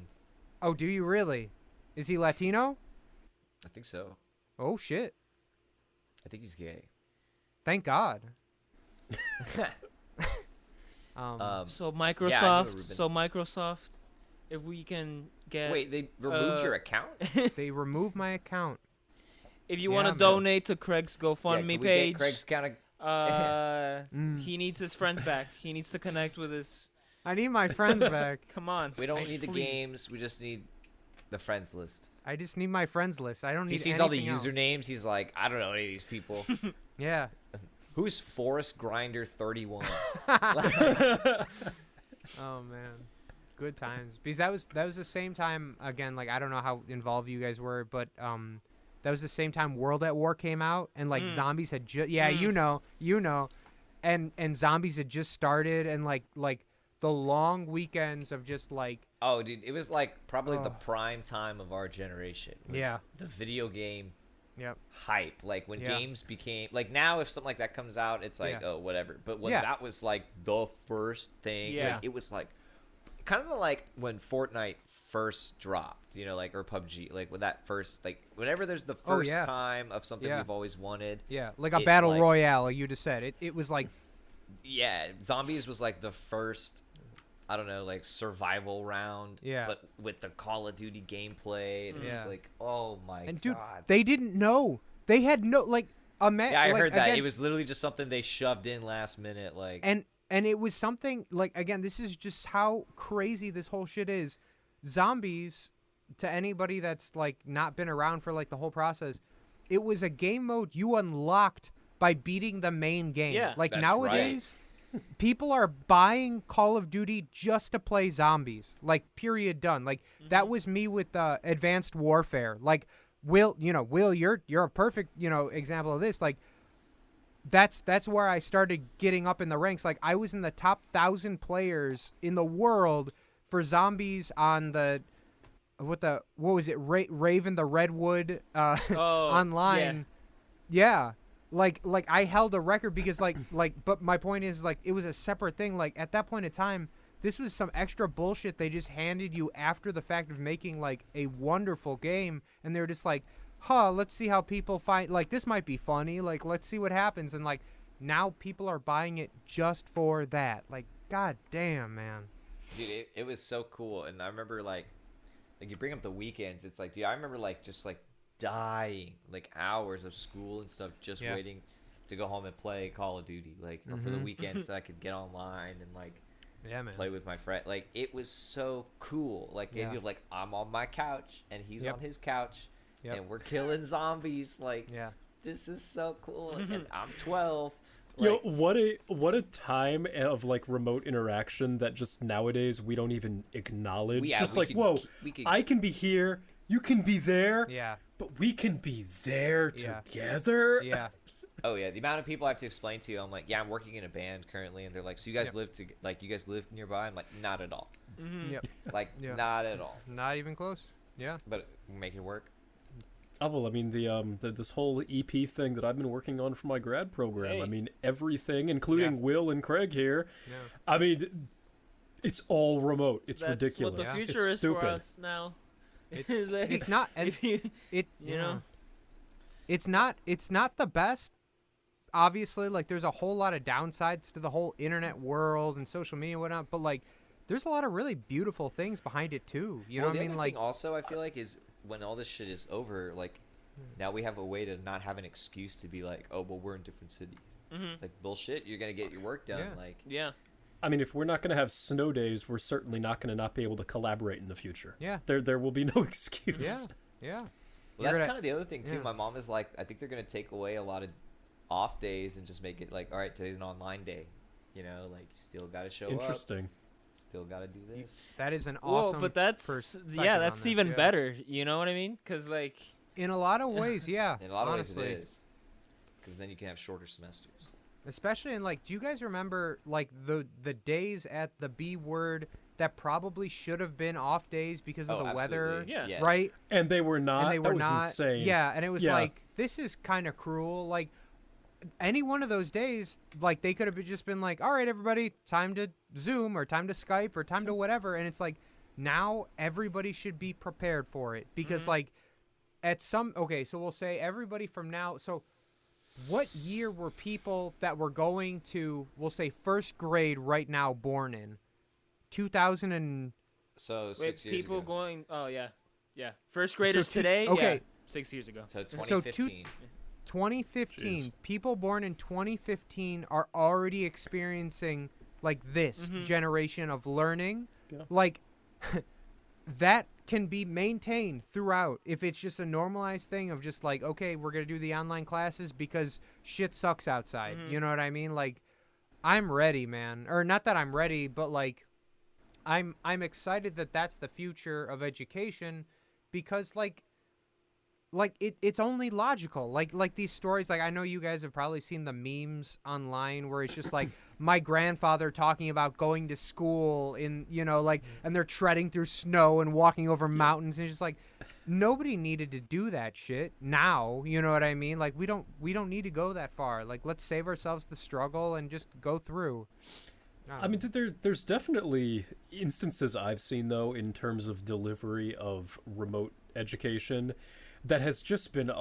Oh, do you really? Is he Latino? I think so. Oh shit. I think he's gay. Thank God. So yeah, I know Microsoft. Ruben. So Microsoft, if we can get. Wait, they removed your account? They removed my account. If you Yeah, want to man. donate to Craig's Yeah, GoFundMe can we page, get Craig's account? he needs his friends back. He needs to connect with his. I need my friends back. Come on. We don't need the please. games. We just need the friends list. I just need my friends list. I don't need He sees all the anything else. usernames. He's like, I don't know any of these people. Yeah. Who's Forest Grinder 31? Oh man, good times. Because that was the same time again. Like I don't know how involved you guys were, but that was the same time World at War came out, and like zombies had just you know, and zombies had just started, and like the long weekends of just like Oh, dude, it was like probably the prime time of our generation. Was Yeah. The video game yep. hype. Like when Yeah. games became like now if something like that comes out, it's like, Yeah. oh, whatever. But when Yeah. that was like the first thing, Yeah. like, it was like kind of like when Fortnite first dropped, you know, like, or PUBG, like when that first, like whenever there's the Oh, first yeah. time of something Yeah. we've always wanted. Yeah, like a It's battle like- royale, like you just said. It was like, Yeah, Zombies was like the first, I don't know, like survival round. Yeah. But with the Call of Duty gameplay, and it Yeah. was like, oh my and dude, god. they didn't know. They had no like a Yeah, I like, heard that. again, It was literally just something they shoved in last minute, like. and it was something like, again, this is just how crazy this whole shit is. Zombies, to anybody that's like not been around for like the whole process, it was a game mode you unlocked by beating the main game. Yeah. Like That's nowadays, people are buying Call of Duty just to play zombies. Like, period, done. Like that was me with Advanced Warfare. Like Will, you're a perfect, example of this. Like that's where I started getting up in the ranks. Like I was in the top 1,000 players in the world for zombies on the what was it, Raven the Redwood online. Yeah. Like I held a record because but my point is, like, it was a separate thing. Like at that point in time, this was some extra bullshit they just handed you after the fact of making like a wonderful game, and they were just like, let's see how people find, like, this might be funny, like, let's see what happens. And like now people are buying it just for that. Like, god damn, man. Dude, it was so cool. And I remember like you bring up the weekends, it's like, dude, I remember like just like dying like hours of school and stuff just Yeah. waiting to go home and play Call of Duty, like, or for the weekends that I could get online and like Yeah, man. play with my friend. Like, it was so cool. Like, Yeah. it was like, I'm on my couch and he's Yep. on his couch Yep. and we're killing zombies. Like, Yeah. this is so cool. And I'm 12. Yo, Like, what a time of like remote interaction that just nowadays we don't even acknowledge. Yeah, just we like, could- whoa, we could- I can be here, you can be there, Yeah. but we can be there Yeah. together. Yeah. oh yeah, the amount of people I have to explain to, I'm like, yeah, I'm working in a band currently, and they're like, so you guys Yep. you guys live nearby? I'm like, not at all. Yep. Like, Yeah. not at all. Not even close. Yeah. But we make it work. Oh well, I mean this whole EP thing that I've been working on for my grad program. Hey. I mean everything, including Yeah. Will and Craig here. Yeah. I mean, it's all remote. It's That's ridiculous. what the Yeah. future It's is stupid. for us now. It's not, and If you, it you know, it's not the best. Obviously, like, there's a whole lot of downsides to the whole internet world and social media and whatnot, but like there's a lot of really beautiful things behind it too. You know Well, what I the mean? other Like, thing also, I feel like, is when all this shit is over, like, now we have a way to not have an excuse to be like, oh, well, we're in different cities. Like, bullshit, you're gonna get your work done. Yeah. Like, yeah. I mean, if we're not going to have snow days, we're certainly not going to not be able to collaborate in the future. Yeah. There will be no excuse. yeah. Yeah. well, You're that's gonna- kind of the other thing too. yeah. My mom is like, I think they're gonna take away a lot of off days and just make it like, all right, today's an online day. You know, like, you still gotta show up. Interesting. Still gotta do this. That is an Well, awesome but that's perspective yeah, on that's this, even yeah. better. You know what I mean? Because like, in a lot of ways. Yeah. In a lot of honestly. ways, it is. Because then you can have shorter semesters. Especially in, like, do you guys remember like the days at the B word that probably should have been off days because of Oh, the weather, absolutely. Yeah. Yes. right? And they were not. And they were that was not. insane. Yeah, and it was Yeah. like, this is kind of cruel. Like, any one of those days, like, they could have just been like, all right, everybody, time to Zoom or time to Skype or time to whatever. And it's like, now everybody should be prepared for it because, like, so we'll say everybody from now. So what year were people that were going to, we'll say, first grade right now born in? 2000 and... So wait, 6 years people ago. going. Oh yeah, yeah. First graders two- today. okay. Yeah, 6 years ago. So So 2015. 2015, Jeez. people born in 2015 are already experiencing like this generation of learning. Yeah. Like that can be maintained throughout if it's just a normalized thing of just like, okay, we're going to do the online classes because shit sucks outside. You know what I mean? Like, I'm ready, man. Or not that I'm ready, but like I'm excited that that's the future of education because like it's only logical. Like these stories, like I know you guys have probably seen the memes online where it's just like my grandfather talking about going to school in, like, and they're treading through snow and walking over mountains, and it's just like nobody needed to do that shit now, you know what I mean? Like we don't need to go that far. Like, let's save ourselves the struggle and just go through. I mean, there's definitely instances I've seen, though, in terms of delivery of remote education that has just been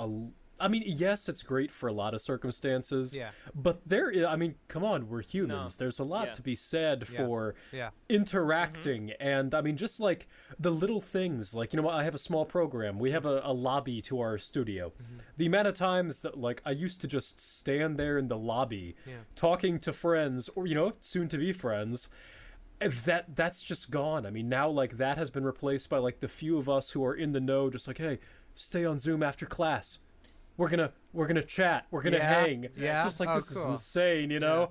I mean, yes, it's great for a lot of circumstances. Yeah. But I mean, come on, we're humans. There's a lot to be said for interacting. And, I mean, just like the little things, like, I have a small program. We have a lobby to our studio. The amount of times that, like, I used to just stand there in the lobby talking to friends or, soon to be friends. That's just gone. I mean, now, like, that has been replaced by, like, the few of us who are in the know, just like, hey, stay on Zoom after class. We're gonna chat. We're gonna hang. Yeah. It's just like, this is cool. insane, Yeah.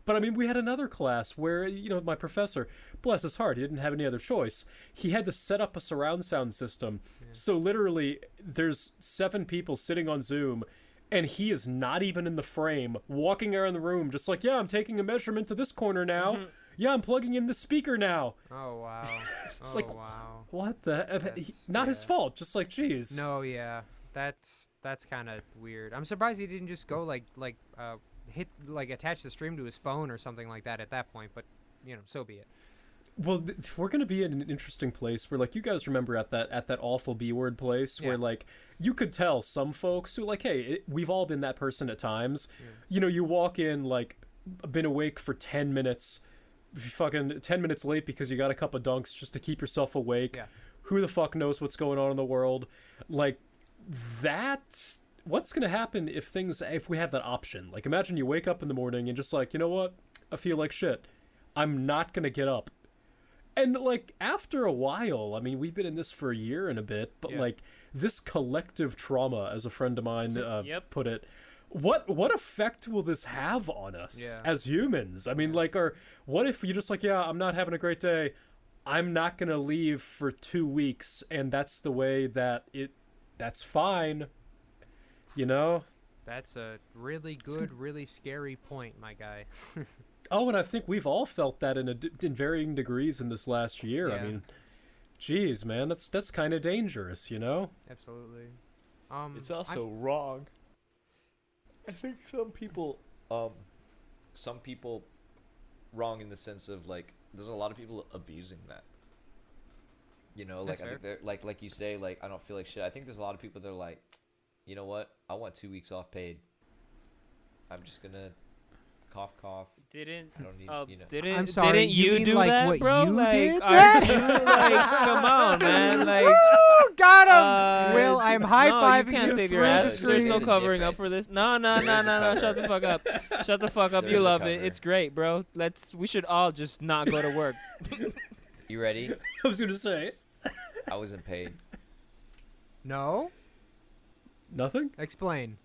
But I mean, we had another class where, my professor, bless his heart, he didn't have any other choice. He had to set up a surround sound system. So literally, there's 7 people sitting on Zoom, and he is not even in the frame, walking around the room, just like, I'm taking a measurement to this corner now. Yeah, I'm plugging in the speaker now. Oh wow. It's wow. What the? Not his fault. Just like, geez. No, yeah. That's kind of weird. I'm surprised he didn't just go attach the stream to his phone or something like that at that point, but so be it. Well, we're going to be in an interesting place where, like, you guys remember at that awful B-word place where, like, you could tell some folks who, like, hey, we've all been that person at times. You walk in, like, been awake for 10 minutes, fucking 10 minutes late because you got a couple of dunks just to keep yourself awake. Yeah. Who the fuck knows what's going on in the world? Like, what's going to happen if we have that option? Like, imagine you wake up in the morning and just like, you know what? I feel like shit. I'm not going to get up. And, like, after a while, I mean, we've been in this for a year and a bit, but, like, this collective trauma, as a friend of mine put it, what effect will this have on us as humans? I mean, like, what if you just like, I'm not having a great day. I'm not going to leave for 2 weeks, and that's the way that's fine. That's a really good, really scary point, my guy. Oh, and I think we've all felt that in varying degrees in this last year. Yeah. I mean, geez, man, that's kind of dangerous, Absolutely. It's also wrong. I think some people wrong in the sense of, like, there's a lot of people abusing that. Like, I think they're like you say, like, I don't feel like shit. I think there's a lot of people that are like, you know what? I want 2 weeks off paid. I'm just gonna cough. I don't need, I'm sorry, didn't you mean do like that, what bro? you Like, did? aren't you, like, come on, man. Like, Woo! Got him! Will, I'm high-fiving no, you can't save your through the ass. There's no There's a covering up for difference. this. No. There's a Shut the fuck up. Shut the fuck up. There You is a love it. cover. It's great, bro. We should all just not go to work. You ready? I was going to say. I wasn't paid. No? Nothing? Explain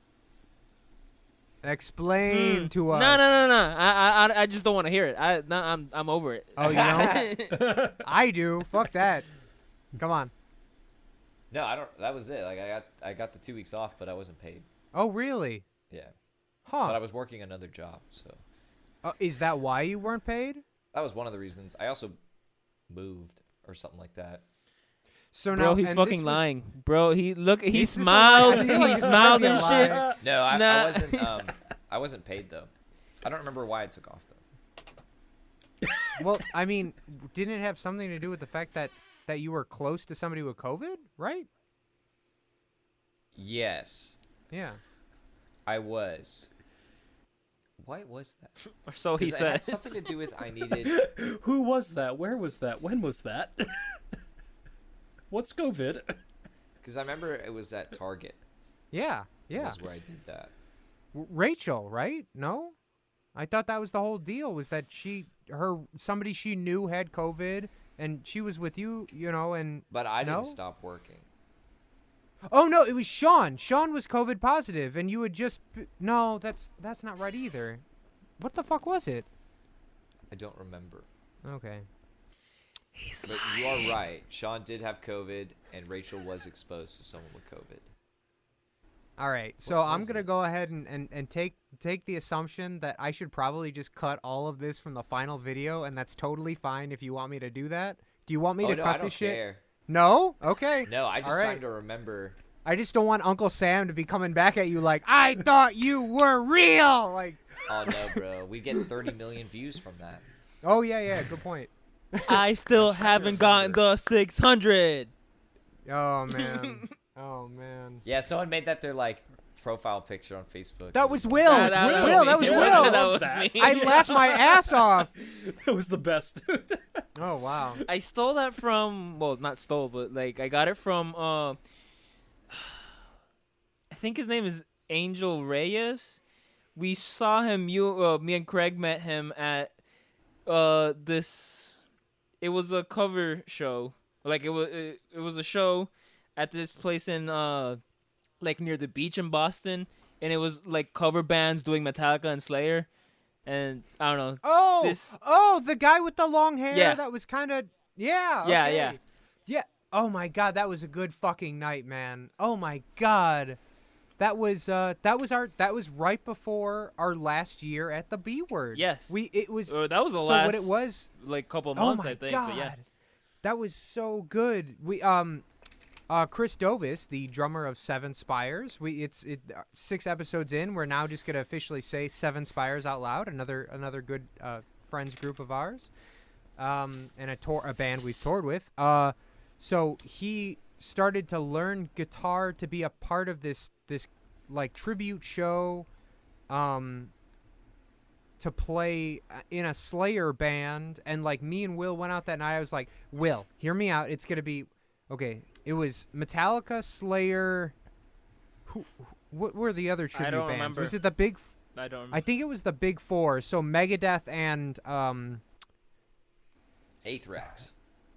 to us. No. I just don't want to hear it. I'm over it. Oh, you know? I do. Fuck that. Come on. No, I don't. That was it. Like, I got the 2 weeks off, but I wasn't paid. Oh, really? Yeah. Huh. But I was working another job, so Is that why you weren't paid? that was one of the reasons. I also moved or something like that. So Bro, now, he's and fucking this was- lying. Bro, he This is a smiled. lie. He This smiled might be a and lie. shit. No, I Nah. wasn't. I wasn't paid though. I don't remember why I took off though. Well, I mean, didn't it have something to do with the fact that you were close to somebody with COVID, right? Yes, Yeah. I was. Why was that? Or so he 'Cause it had says. something to do with I needed. Who was that? Where was that? When was that? What's COVID? Because I remember it was at Target. Yeah. Yeah. Was where I did that. Rachel, right? No? I thought that was the whole deal, was that somebody she knew had COVID and she was with you, and But I No? didn't stop working. oh no, it was Sean. Sean was COVID positive and you had just no, that's not right either. What the fuck was it? I don't remember. Okay. But you are right. Sean did have COVID, and Rachel was exposed to someone with COVID. All right, so What I'm was gonna it? go ahead and take the assumption that I should probably just cut all of this from the final video, and that's totally fine if you want me to do that. Do you want me Oh to no, cut I don't this shit? care. No? Okay. No, I just All right. trying to remember. I just don't want Uncle Sam to be coming back at you like, I thought you were real. Like, Oh no, bro, we get 30 million views from that. Oh yeah, good point. I still haven't gotten the 600. Oh man. Oh man. Yeah, someone made that their like profile picture on Facebook. That was Will. That That was me. Will. That was That. me. I laughed my ass off. That was the best. Oh wow. I stole that from, well, not stole, but like I got it from I think his name is Angel Reyes. We saw him, me and Craig met him at this, it was a cover show. Like it was a show at this place in like near the beach in Boston, and it was like cover bands doing Metallica and Slayer. And I don't know. Oh, the guy with the long hair. Yeah. That was kind of. Yeah. Yeah, Okay. Yeah. Oh my god, that was a good fucking night, man. Oh my god, that was right before our last year at the B Word. Yes. It was. That was the so last. what it was. Like couple of Oh months, my I think. god, But yeah. that was so good. We Chris Dovis, the drummer of Seven Spires. It's 6 episodes in. We're now just gonna officially say Seven Spires out loud. Another good friends group of ours, and a band we've toured with. So he started to learn guitar to be a part of this like tribute show, to play in a Slayer band. And like me and Will went out that night. I was like, Will, hear me out. It's gonna be okay. It was Metallica, Slayer. What were the other tribute don't bands? remember. Was it the big? I don't. I think it was the big 4. So Megadeth and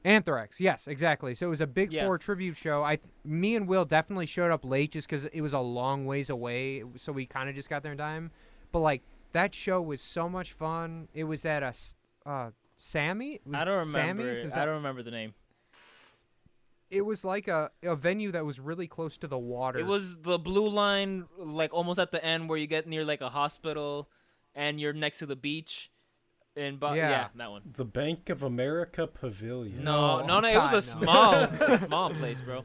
Anthrax. Yes, exactly. So it was a big 4 tribute show. Me and Will definitely showed up late just because it was a long ways away. So we kind of just got there in time. But like that show was so much fun. It was at a Sammy. I don't remember. Sammy's? I don't remember the name. It was like a venue that was really close to the water. It was the blue line, like almost at the end where you get near like a hospital, and you're next to the beach. Yeah, that one. The Bank of America Pavilion. No. God, It was a small place, bro.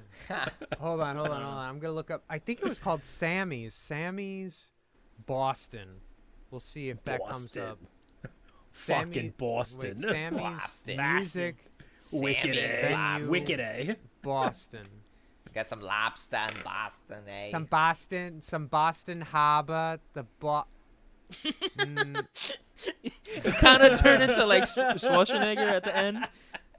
Hold on. I'm gonna look up. I think it was called Sammy's Boston. We'll see if that comes up. Fucking Boston. Wait, Sammy's Boston. Music Wicked A. Venue. Wicked A. Boston. Got some lobster in Boston, eh? Some Boston Harbor. It kind of turned into like Schwarzenegger at the end.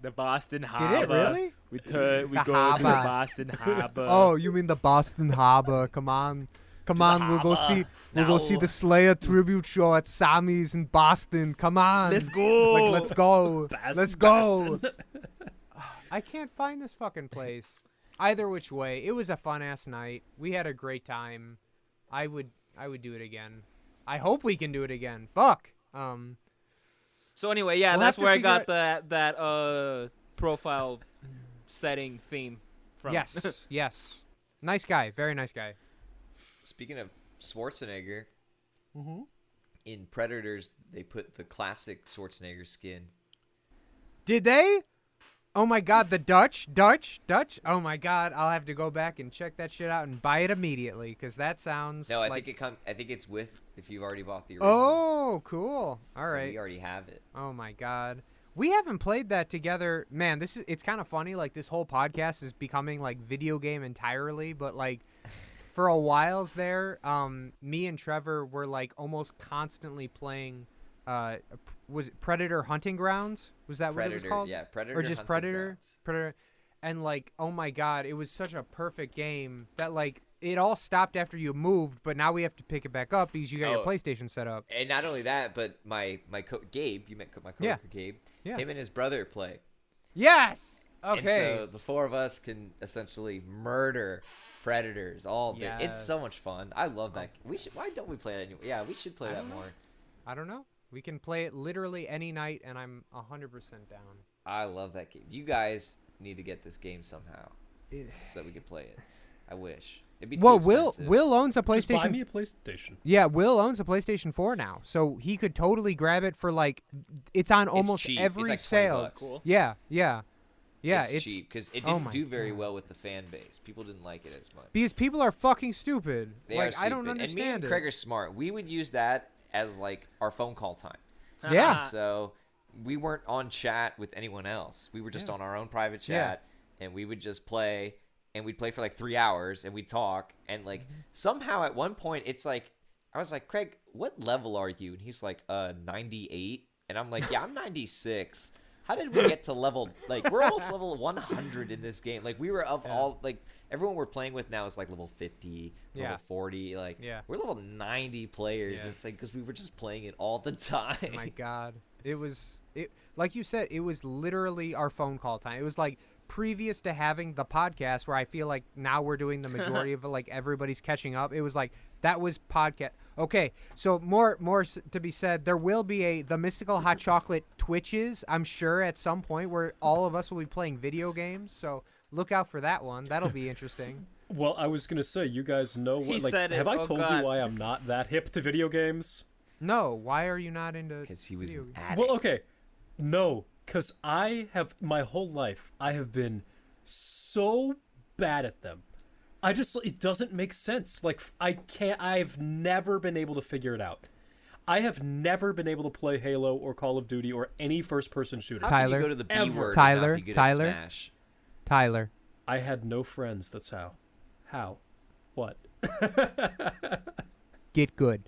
The Boston Harbor. Did it really? We go to the harbor. Boston Harbor. Oh, you mean the Boston Harbor? Come on, we'll go see the Slayer tribute show at Sammy's in Boston. Come on, Let's go. Like, let's go. Boston. Let's go. I can't find this fucking place. Either which way, it was a fun ass night. We had a great time. I would do it again. I hope we can do it again. Fuck. So anyway, yeah, We'll that's have to where I figure got that profile setting theme from. Yes. Nice guy. Very nice guy. Speaking of Schwarzenegger, in Predators, they put the classic Schwarzenegger skin. Did they? Oh my god, the Dutch. Oh my god, I'll have to go back and check that shit out and buy it immediately because that sounds. No, I like... think it's with if you've already bought the original. Oh, cool. All so right. we already have it. Oh my god, we haven't played that together, man. It's kind of funny. Like this whole podcast is becoming like video game entirely, but like for a while's there, me and Trevor were like almost constantly playing. Was it Predator Hunting Grounds? Was that Predator, what it was called? Yeah, Predator. Or just Hunting Predator? Grounds. Predator. And like, oh my god, it was such a perfect game that like it all stopped after you moved, but now we have to pick it back up because you got your PlayStation set up. And not only that, but my Gabe, you met my coworker Gabe. Yeah. Him and his brother play. Yes. Okay. And so the 4 of us can essentially murder predators all day. Yes. It's so much fun. I love that. Why don't we play that anymore? Yeah, we should play that more. I don't know. We can play it literally any night, and I'm 100% down. I love that game. You guys need to get this game somehow so that we can play it. I wish. It'd be too expensive. Will owns a PlayStation. Just buy me a PlayStation. Yeah, Will owns a PlayStation 4 now, so he could totally grab it for like it's on almost cheap. every It's like sale. $20. Cool. Yeah, it's cheap because it didn't do very well with the fan base. People didn't like it as much. Because people are fucking stupid. They like are stupid. I don't understand and me and Craig are smart. We would use that as like our phone call time. Yeah. So we weren't on chat with anyone else. We were just on our own private chat, and we would just play, and we'd play for like 3 hours, and we'd talk, and like somehow at one point it's like I was like, Craig, what level are you? And he's like, 98, and I'm like, yeah, I'm 96. How did we get to level, like, we're almost level 100 in this game. Like, we were of all, like, everyone we're playing with now is, like, level 50, level 40. Like, we're level 90 players. And it's, like, because we were just playing it all the time. Oh, my God. Like you said, it was literally our phone call time. It was, like, previous to having the podcast where I feel like now we're doing the majority of it, like, everybody's catching up. It was, like, that was podcast. Okay, so more to be said. There will be the Mystical Hot Chocolate Twitches, I'm sure, at some point where all of us will be playing video games. So look out for that one. That'll be interesting. Well, I was gonna say, you guys know what? Like, have I told you why I'm not that hip to video games? No. Why are you not into? Because he was an video addict. Well, okay, no, because I have my whole life I have been so bad at them. It doesn't make sense. Like, I've never been able to figure it out. I have never been able to play Halo or Call of Duty or any first-person shooter. How Tyler, can you go to the B ever. word Tyler, and not be good Tyler. at Smash? Tyler. I had no friends, that's how. How? What? Get good.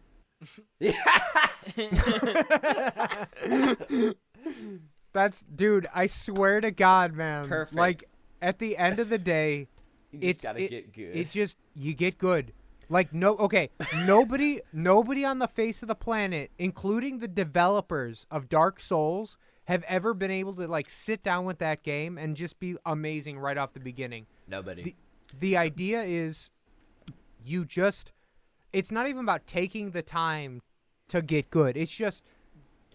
That's, dude, I swear to God, man. Perfect. Like, at the end of the day, You just gotta get good. You get good. Like, nobody on the face of the planet, including the developers of Dark Souls, have ever been able to, like, sit down with that game and just be amazing right off the beginning. Nobody. The idea is it's not even about taking the time to get good. It's just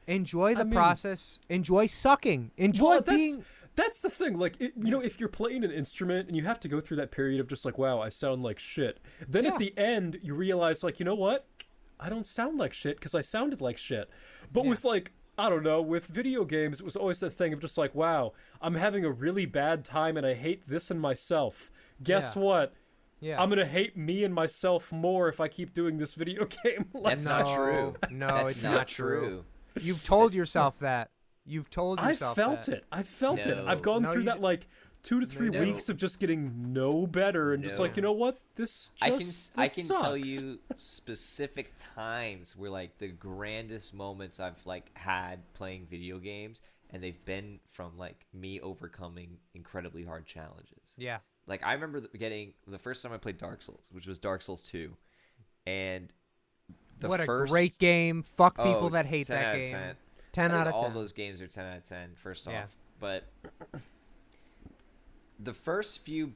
enjoy the process, enjoy sucking, enjoy being... That's the thing. Like, if you're playing an instrument and you have to go through that period of just like, wow, I sound like shit. Then at the end, you realize, like, you know what? I don't sound like shit because I sounded like shit. But with, like, I don't know, with video games, it was always that thing of just like, wow, I'm having a really bad time and I hate this in myself. Guess what? Yeah. I'm going to hate me and myself more if I keep doing this video game. That's not true. No, That's it's not true. You've told yourself that. You've told yourself that. I felt it. I've gone through that, like, 2 to 3 weeks of just getting no better and just like, you know what? This I can sucks. tell you specific times where, like, the grandest moments I've, like, had playing video games, and they've been from, like, me overcoming incredibly hard challenges. Yeah. Like, I remember getting the first time I played Dark Souls, which was Dark Souls 2, and what a great game. Fuck people that hate 10 that out game. of 10. 10 out of 10. All those games are 10 out of 10, first off. But the first few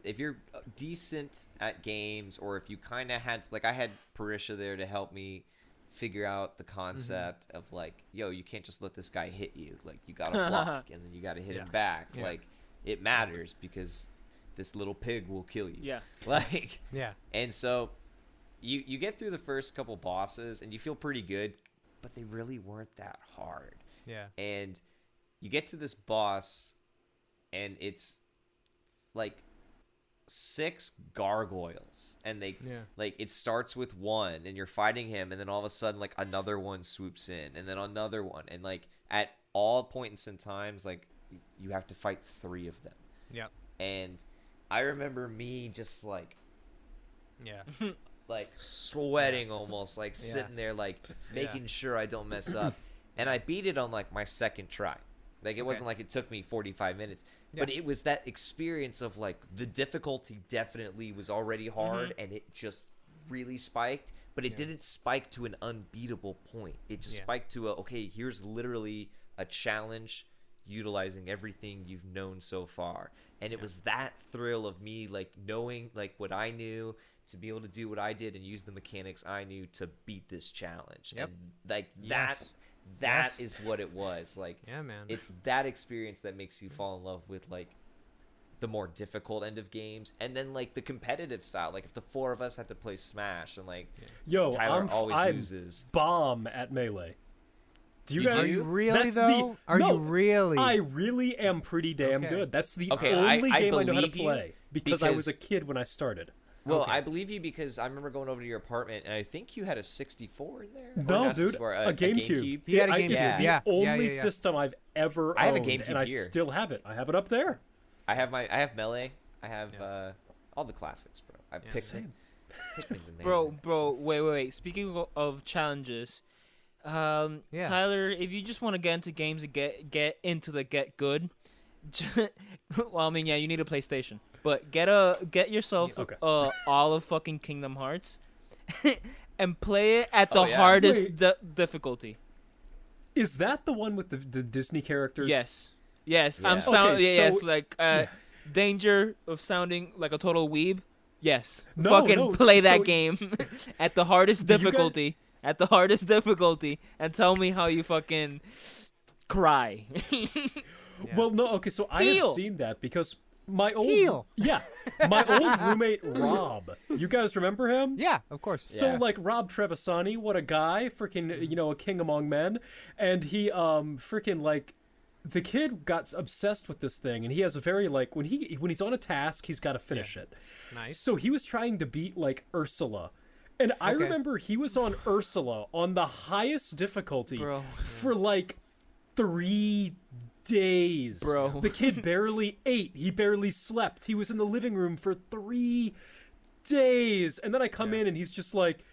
if you're decent at games, or if you kind of had, like, I had Parisha there to help me figure out the concept of, like, yo, you can't just let this guy hit you. Like, you got to block, and then you got to hit him back. Yeah. Like, it matters because this little pig will kill you. Yeah. Like, yeah. And so you get through the first couple bosses, and you feel pretty good, but they really weren't that hard. Yeah. And you get to this boss, and it's like 6 gargoyles, and like, it starts with one, and you're fighting him, and then all of a sudden, like, another one swoops in, and then another one, and, like, at all points in times, like, you have to fight 3 of them. Yep. And I remember me just, like, like, sweating almost, like, sitting there, like, making sure I don't mess up. And I beat it on, like, my second try. Like, it wasn't like it took me 45 minutes. Yeah. But it was that experience of, like, the difficulty definitely was already hard, and it just really spiked. But it didn't spike to an unbeatable point. It just spiked to okay, here's literally a challenge utilizing everything you've known so far. And it was that thrill of me, like, knowing, like, what I knew, to be able to do what I did and use the mechanics I knew to beat this challenge. Yep. And, like, that is what it was. Like, yeah, man. It's that experience that makes you fall in love with, like, the more difficult end of games, and then, like, the competitive style. Like, if the 4 of us had to play Smash, and, like, Tyler always loses. Bomb at Melee. Do you guys? Are you really though? You really? I really am pretty damn good. That's the only game I know how to play because I was a kid when I started. Well, Okay. I believe you because I remember going over to your apartment and I think you had a 64 in there. Or No, not dude, 64, a GameCube. He had a It's GameCube. Yeah. the Yeah. only Yeah. system I've ever I have a owned, GameCube and I here. still have it. I have it up there. I have Melee. I have all the classics, bro. I have Yeah. Pikmin. Same. Pikmin's amazing. Bro, wait. Speaking of challenges, Yeah. Tyler, if you just want to get into games and get into the get good, well, I mean, yeah, you need a PlayStation, but get yourself Okay. all of fucking Kingdom Hearts, and play it at the Oh, yeah. hardest Wait. difficulty. Is that the one with the Disney characters? Yes. Yeah. I'm sound. Okay, yes, so- like danger of sounding like a total weeb. Yes, No, fucking no, play that so- game at the hardest Do you guys- difficulty. At the hardest difficulty, and tell me how you fucking cry. Yeah. Well, no. Okay, so I Heal. have seen that because my old Heal. my old roommate Rob. You guys remember him? Yeah, of course. So Yeah. like Rob Trebasani, what a guy, freaking a king among men, and he freaking like the kid got obsessed with this thing, and he has a very like when he's on a task, he's got to finish it. Nice. So he was trying to beat like Ursula. And I Okay. remember he was on Ursula on the highest difficulty Bro. for like 3 days. Bro. The kid barely ate. He barely slept. He was in the living room for 3 days. And then I come in and he's just like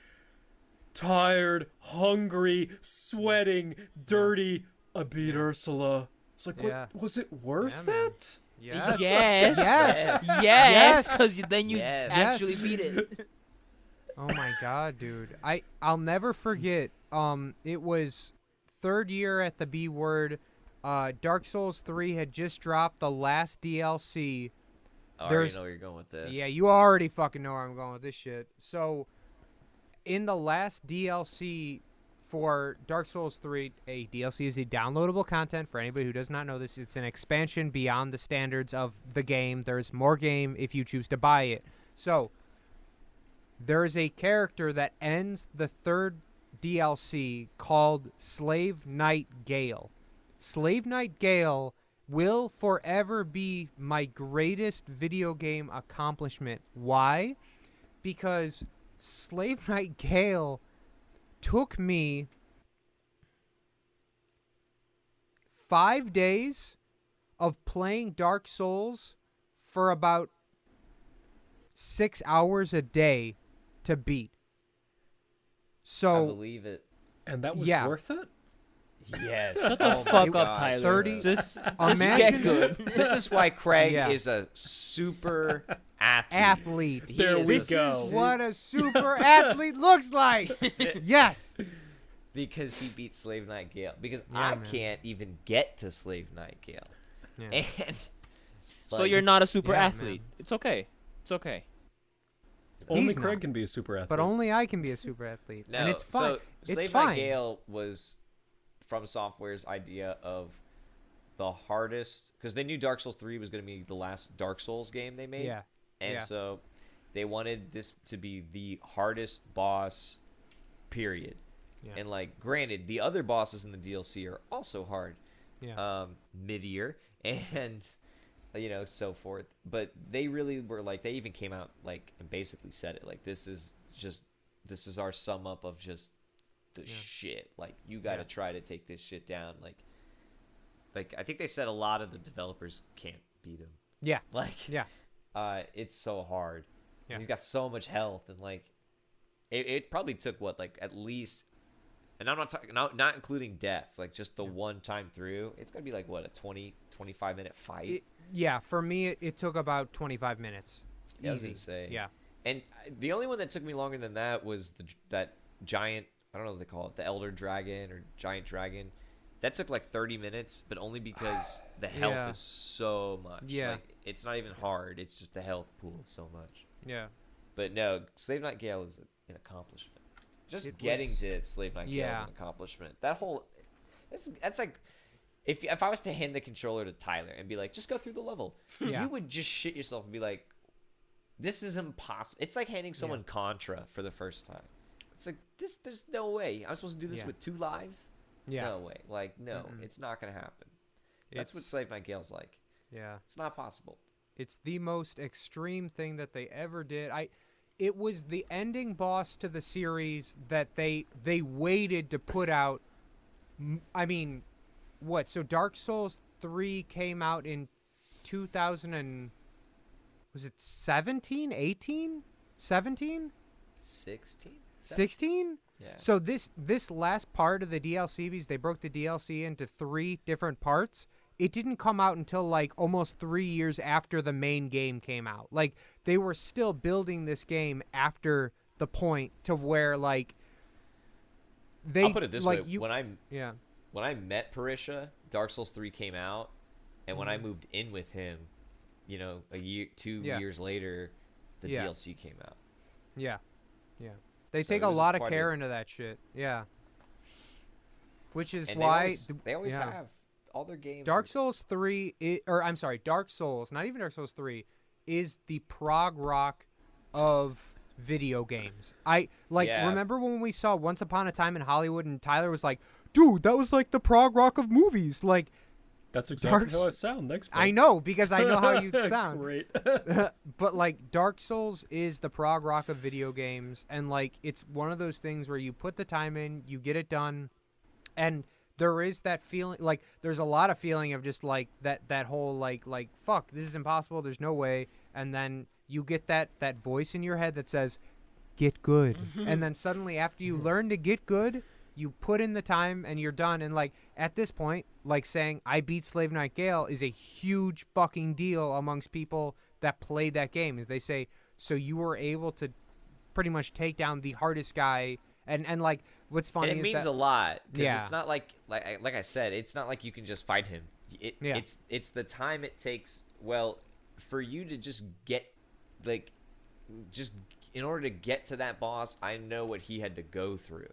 tired, hungry, sweating, dirty. I beat Ursula. It's like, Yeah. what was it worth Yeah, man. it? Yes. Yes. Yes. Yes. Yes. Because then you Yes. actually Yes. beat it. Oh my god, dude. I'll never forget. It was third year at the B Word. Dark Souls 3 had just dropped the last DLC. I already there's- know where you're going with this. Yeah, you already fucking know where I'm going with this shit. So, in the last DLC for Dark Souls 3, a DLC is a downloadable content for anybody who does not know this. It's an expansion beyond the standards of the game. There's more game if you choose to buy it. So, there is a character that ends the third DLC called Slave Knight Gale. Slave Knight Gale will forever be my greatest video game accomplishment. Why? Because Slave Knight Gale took me 5 days of playing Dark Souls for about 6 hours a day to beat. I So believe it. And that was Yeah. worth it? Yes. Shut the Oh my fuck up, gosh, Tyler. 30 Just Imagine- get good. This is why Craig Yeah. is a super athlete. athlete. He There is we a go. su- What a super athlete looks like. Yes. Because he beat Slave Knight Gale. Because Yeah, I man. can't even get to Slave Knight Gale. Yeah. And So like, you're not a super yeah, athlete. It's okay. It's okay. Only He's Craig not. can be a super athlete. But only I can be a super athlete. No, and it's fine. so it's Slave fine. Knight Gale was From Software's idea of the hardest, because they knew Dark Souls 3 was going to be the last Dark Souls game they made. Yeah. And yeah. so they wanted this to be the hardest boss, period. Yeah. And like, granted, the other bosses in the DLC are also hard. Yeah. Mid-year and so forth. But they really were like, they even came out like and basically said it like, this is our sum up of just the shit. Like, you got to Yeah. try to take this shit down. Like I think they said a lot of the developers can't beat him. Yeah. Like, Yeah. it's so hard. Yeah. He's got so much health, and like, it probably took at least, and I'm not talking, not including deaths, like just the one time through. It's gonna be like what, a 20-25 minute fight. Yeah. For me, it took about 25 minutes. Yeah, I was Easy. gonna say. Yeah. And the only one that took me longer than that was that giant. I don't know what they call it, the Elder Dragon or Giant Dragon. That took like 30 minutes, but only because the health Yeah. is so much. Yeah. Like, it's not even hard. It's just the health pool is so much. Yeah. But no, Slave Knight Gale is an accomplishment. Just It getting was- to Slave Knight Gale is Yeah. an accomplishment. That whole, that's like, if I was to hand the controller to Tyler and be like, just go through the level, Yeah. you would just shit yourself and be like, this is impossible. It's like handing someone Contra for the first time. It's like, there's no way. I'm supposed to do this Yeah. with 2 lives? Yeah. No way. Like, no, Mm-mm. it's not going to happen. That's what It's- Slave Knight Gale's like. Yeah. It's not possible. It's the most extreme thing that they ever did. it was the ending boss to the series that they waited to put out. I mean, what? So Dark Souls 3 came out in 2000 and was it 17, 18, 17, 16, 16? Yeah. So this last part of the DLC, because they broke the DLC into 3 different parts, it didn't come out until like almost 3 years after the main game came out. Like they were still building this game after the point to where like they. I'll put it this like, way: when I met Parisha, Dark Souls 3 came out, and when I moved in with him, you know, a year, 2 years later, the DLC came out. Yeah. They So take it a was lot of quite care a- into that shit. Yeah. Which is And why they always yeah. have all their games. Dark Souls 3 Dark Souls, not even Dark Souls 3, is the prog rock of video games. Remember when we saw Once Upon a Time in Hollywood and Tyler was like, "Dude, that was like the prog rock of movies." Like That's exactly Dark how I S- sound. Thanks, I bud. know because I know how you sound. Great. But like Dark Souls is the prog rock of video games, and like it's one of those things where you put the time in, you get it done, and there is that feeling, like there's a lot of feeling of just like that whole like fuck, this is impossible, there's no way, and then you get that voice in your head that says get good, and then suddenly after you learn to get good, you put in the time and you're done. And like at this point, like saying I beat Slave Knight Gale is a huge fucking deal amongst people that played that game. Is they say, so you were able to pretty much take down the hardest guy, and like what's funny And it is means that, a lot because Yeah. it's not like I said, it's not like you can just fight him. It's the time it takes. Well, for you to just get in order to get to that boss, I know what he had to go through.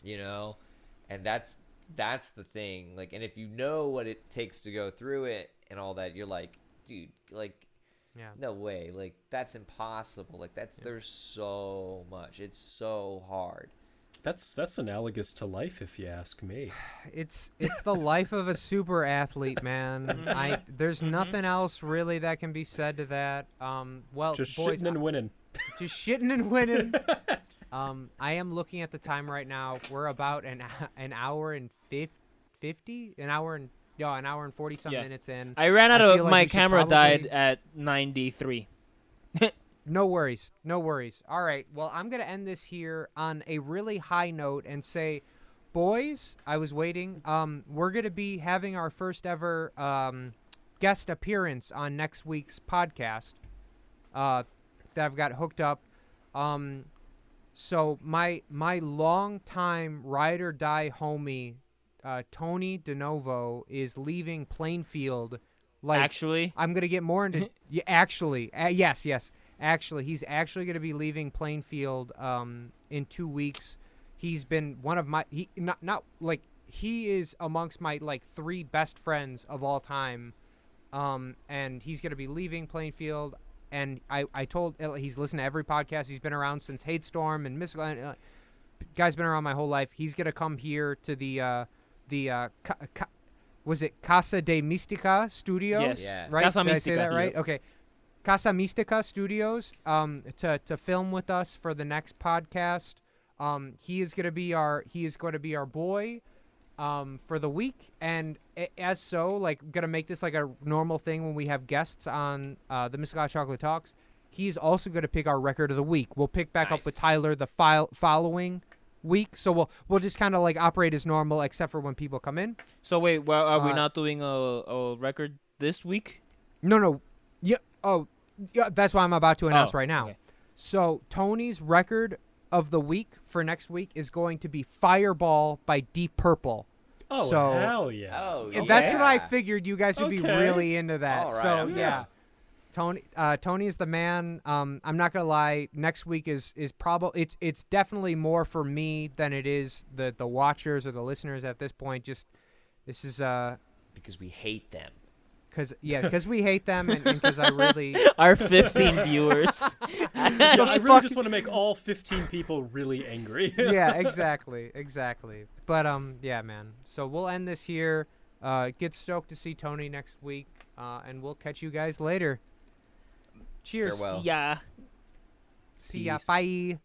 You know, and that's the thing. Like, and if you know what it takes to go through it and all that, you're like, dude, like, yeah. no way, like that's impossible. Like there's so much. It's so hard. That's analogous to life, if you ask me. It's the life of a super athlete, man. There's nothing else really that can be said to that. Well, Just boys, shitting and winning. just shitting and winning. I am looking at the time right now. We're about an hour and 50, an hour and 40 some Yeah. minutes in. I ran out I of feel like my we should camera probably- died at 93. No worries. All right. Well, I'm going to end this here on a really high note and say, boys, I was waiting. We're going to be having our first ever guest appearance on next week's podcast that I've got hooked up. So my longtime ride or die homie, Tony DeNovo, is leaving Plainfield. Like, Actually, I'm gonna get more into. Yeah, actually, yes. Actually, he's actually gonna be leaving Plainfield in 2 weeks. He's been one of my he is amongst my like 3 best friends of all time. And he's gonna be leaving Plainfield. And I told he's listened to every podcast. He's been around since Hate Storm and Mystical. Guy's been around my whole life. He's gonna come here to was it Casa de Mystica Studios? Yes. Yeah. Right? Casa Did I say Mystica, that right? yep. Okay. Casa Mystica Studios. To film with us for the next podcast. He is going to be our boy. For the week, and gonna make this like a normal thing when we have guests on the Mystical Chocolate Talks. He's also gonna pick our record of the week. We'll pick back up Nice. with Tyler the following week, so we'll just kind of like operate as normal, except for when people come in. so wait, well, are we Uh, not doing a record this week? No, yeah, that's what I'm about to announce Oh, right now. okay. So Tony's record of the week for next week is going to be Fireball by Deep Purple. Oh, So- hell yeah. Oh, Yeah, that's what I yeah. figured you guys would be Okay. really into that. All right, so I'm yeah. Tony is the man. I'm not gonna lie. Next week is probably it's definitely more for me than it is the watchers or the listeners at this point. Just this is because we hate them. because we hate them and because I really Our 15 viewers. Yeah, I really just want to make all 15 people really angry. yeah exactly. But yeah, man. So we'll end this here. Get stoked to see Tony next week, and we'll catch you guys later. Cheers. Farewell. Yeah. See ya. Peace. Bye.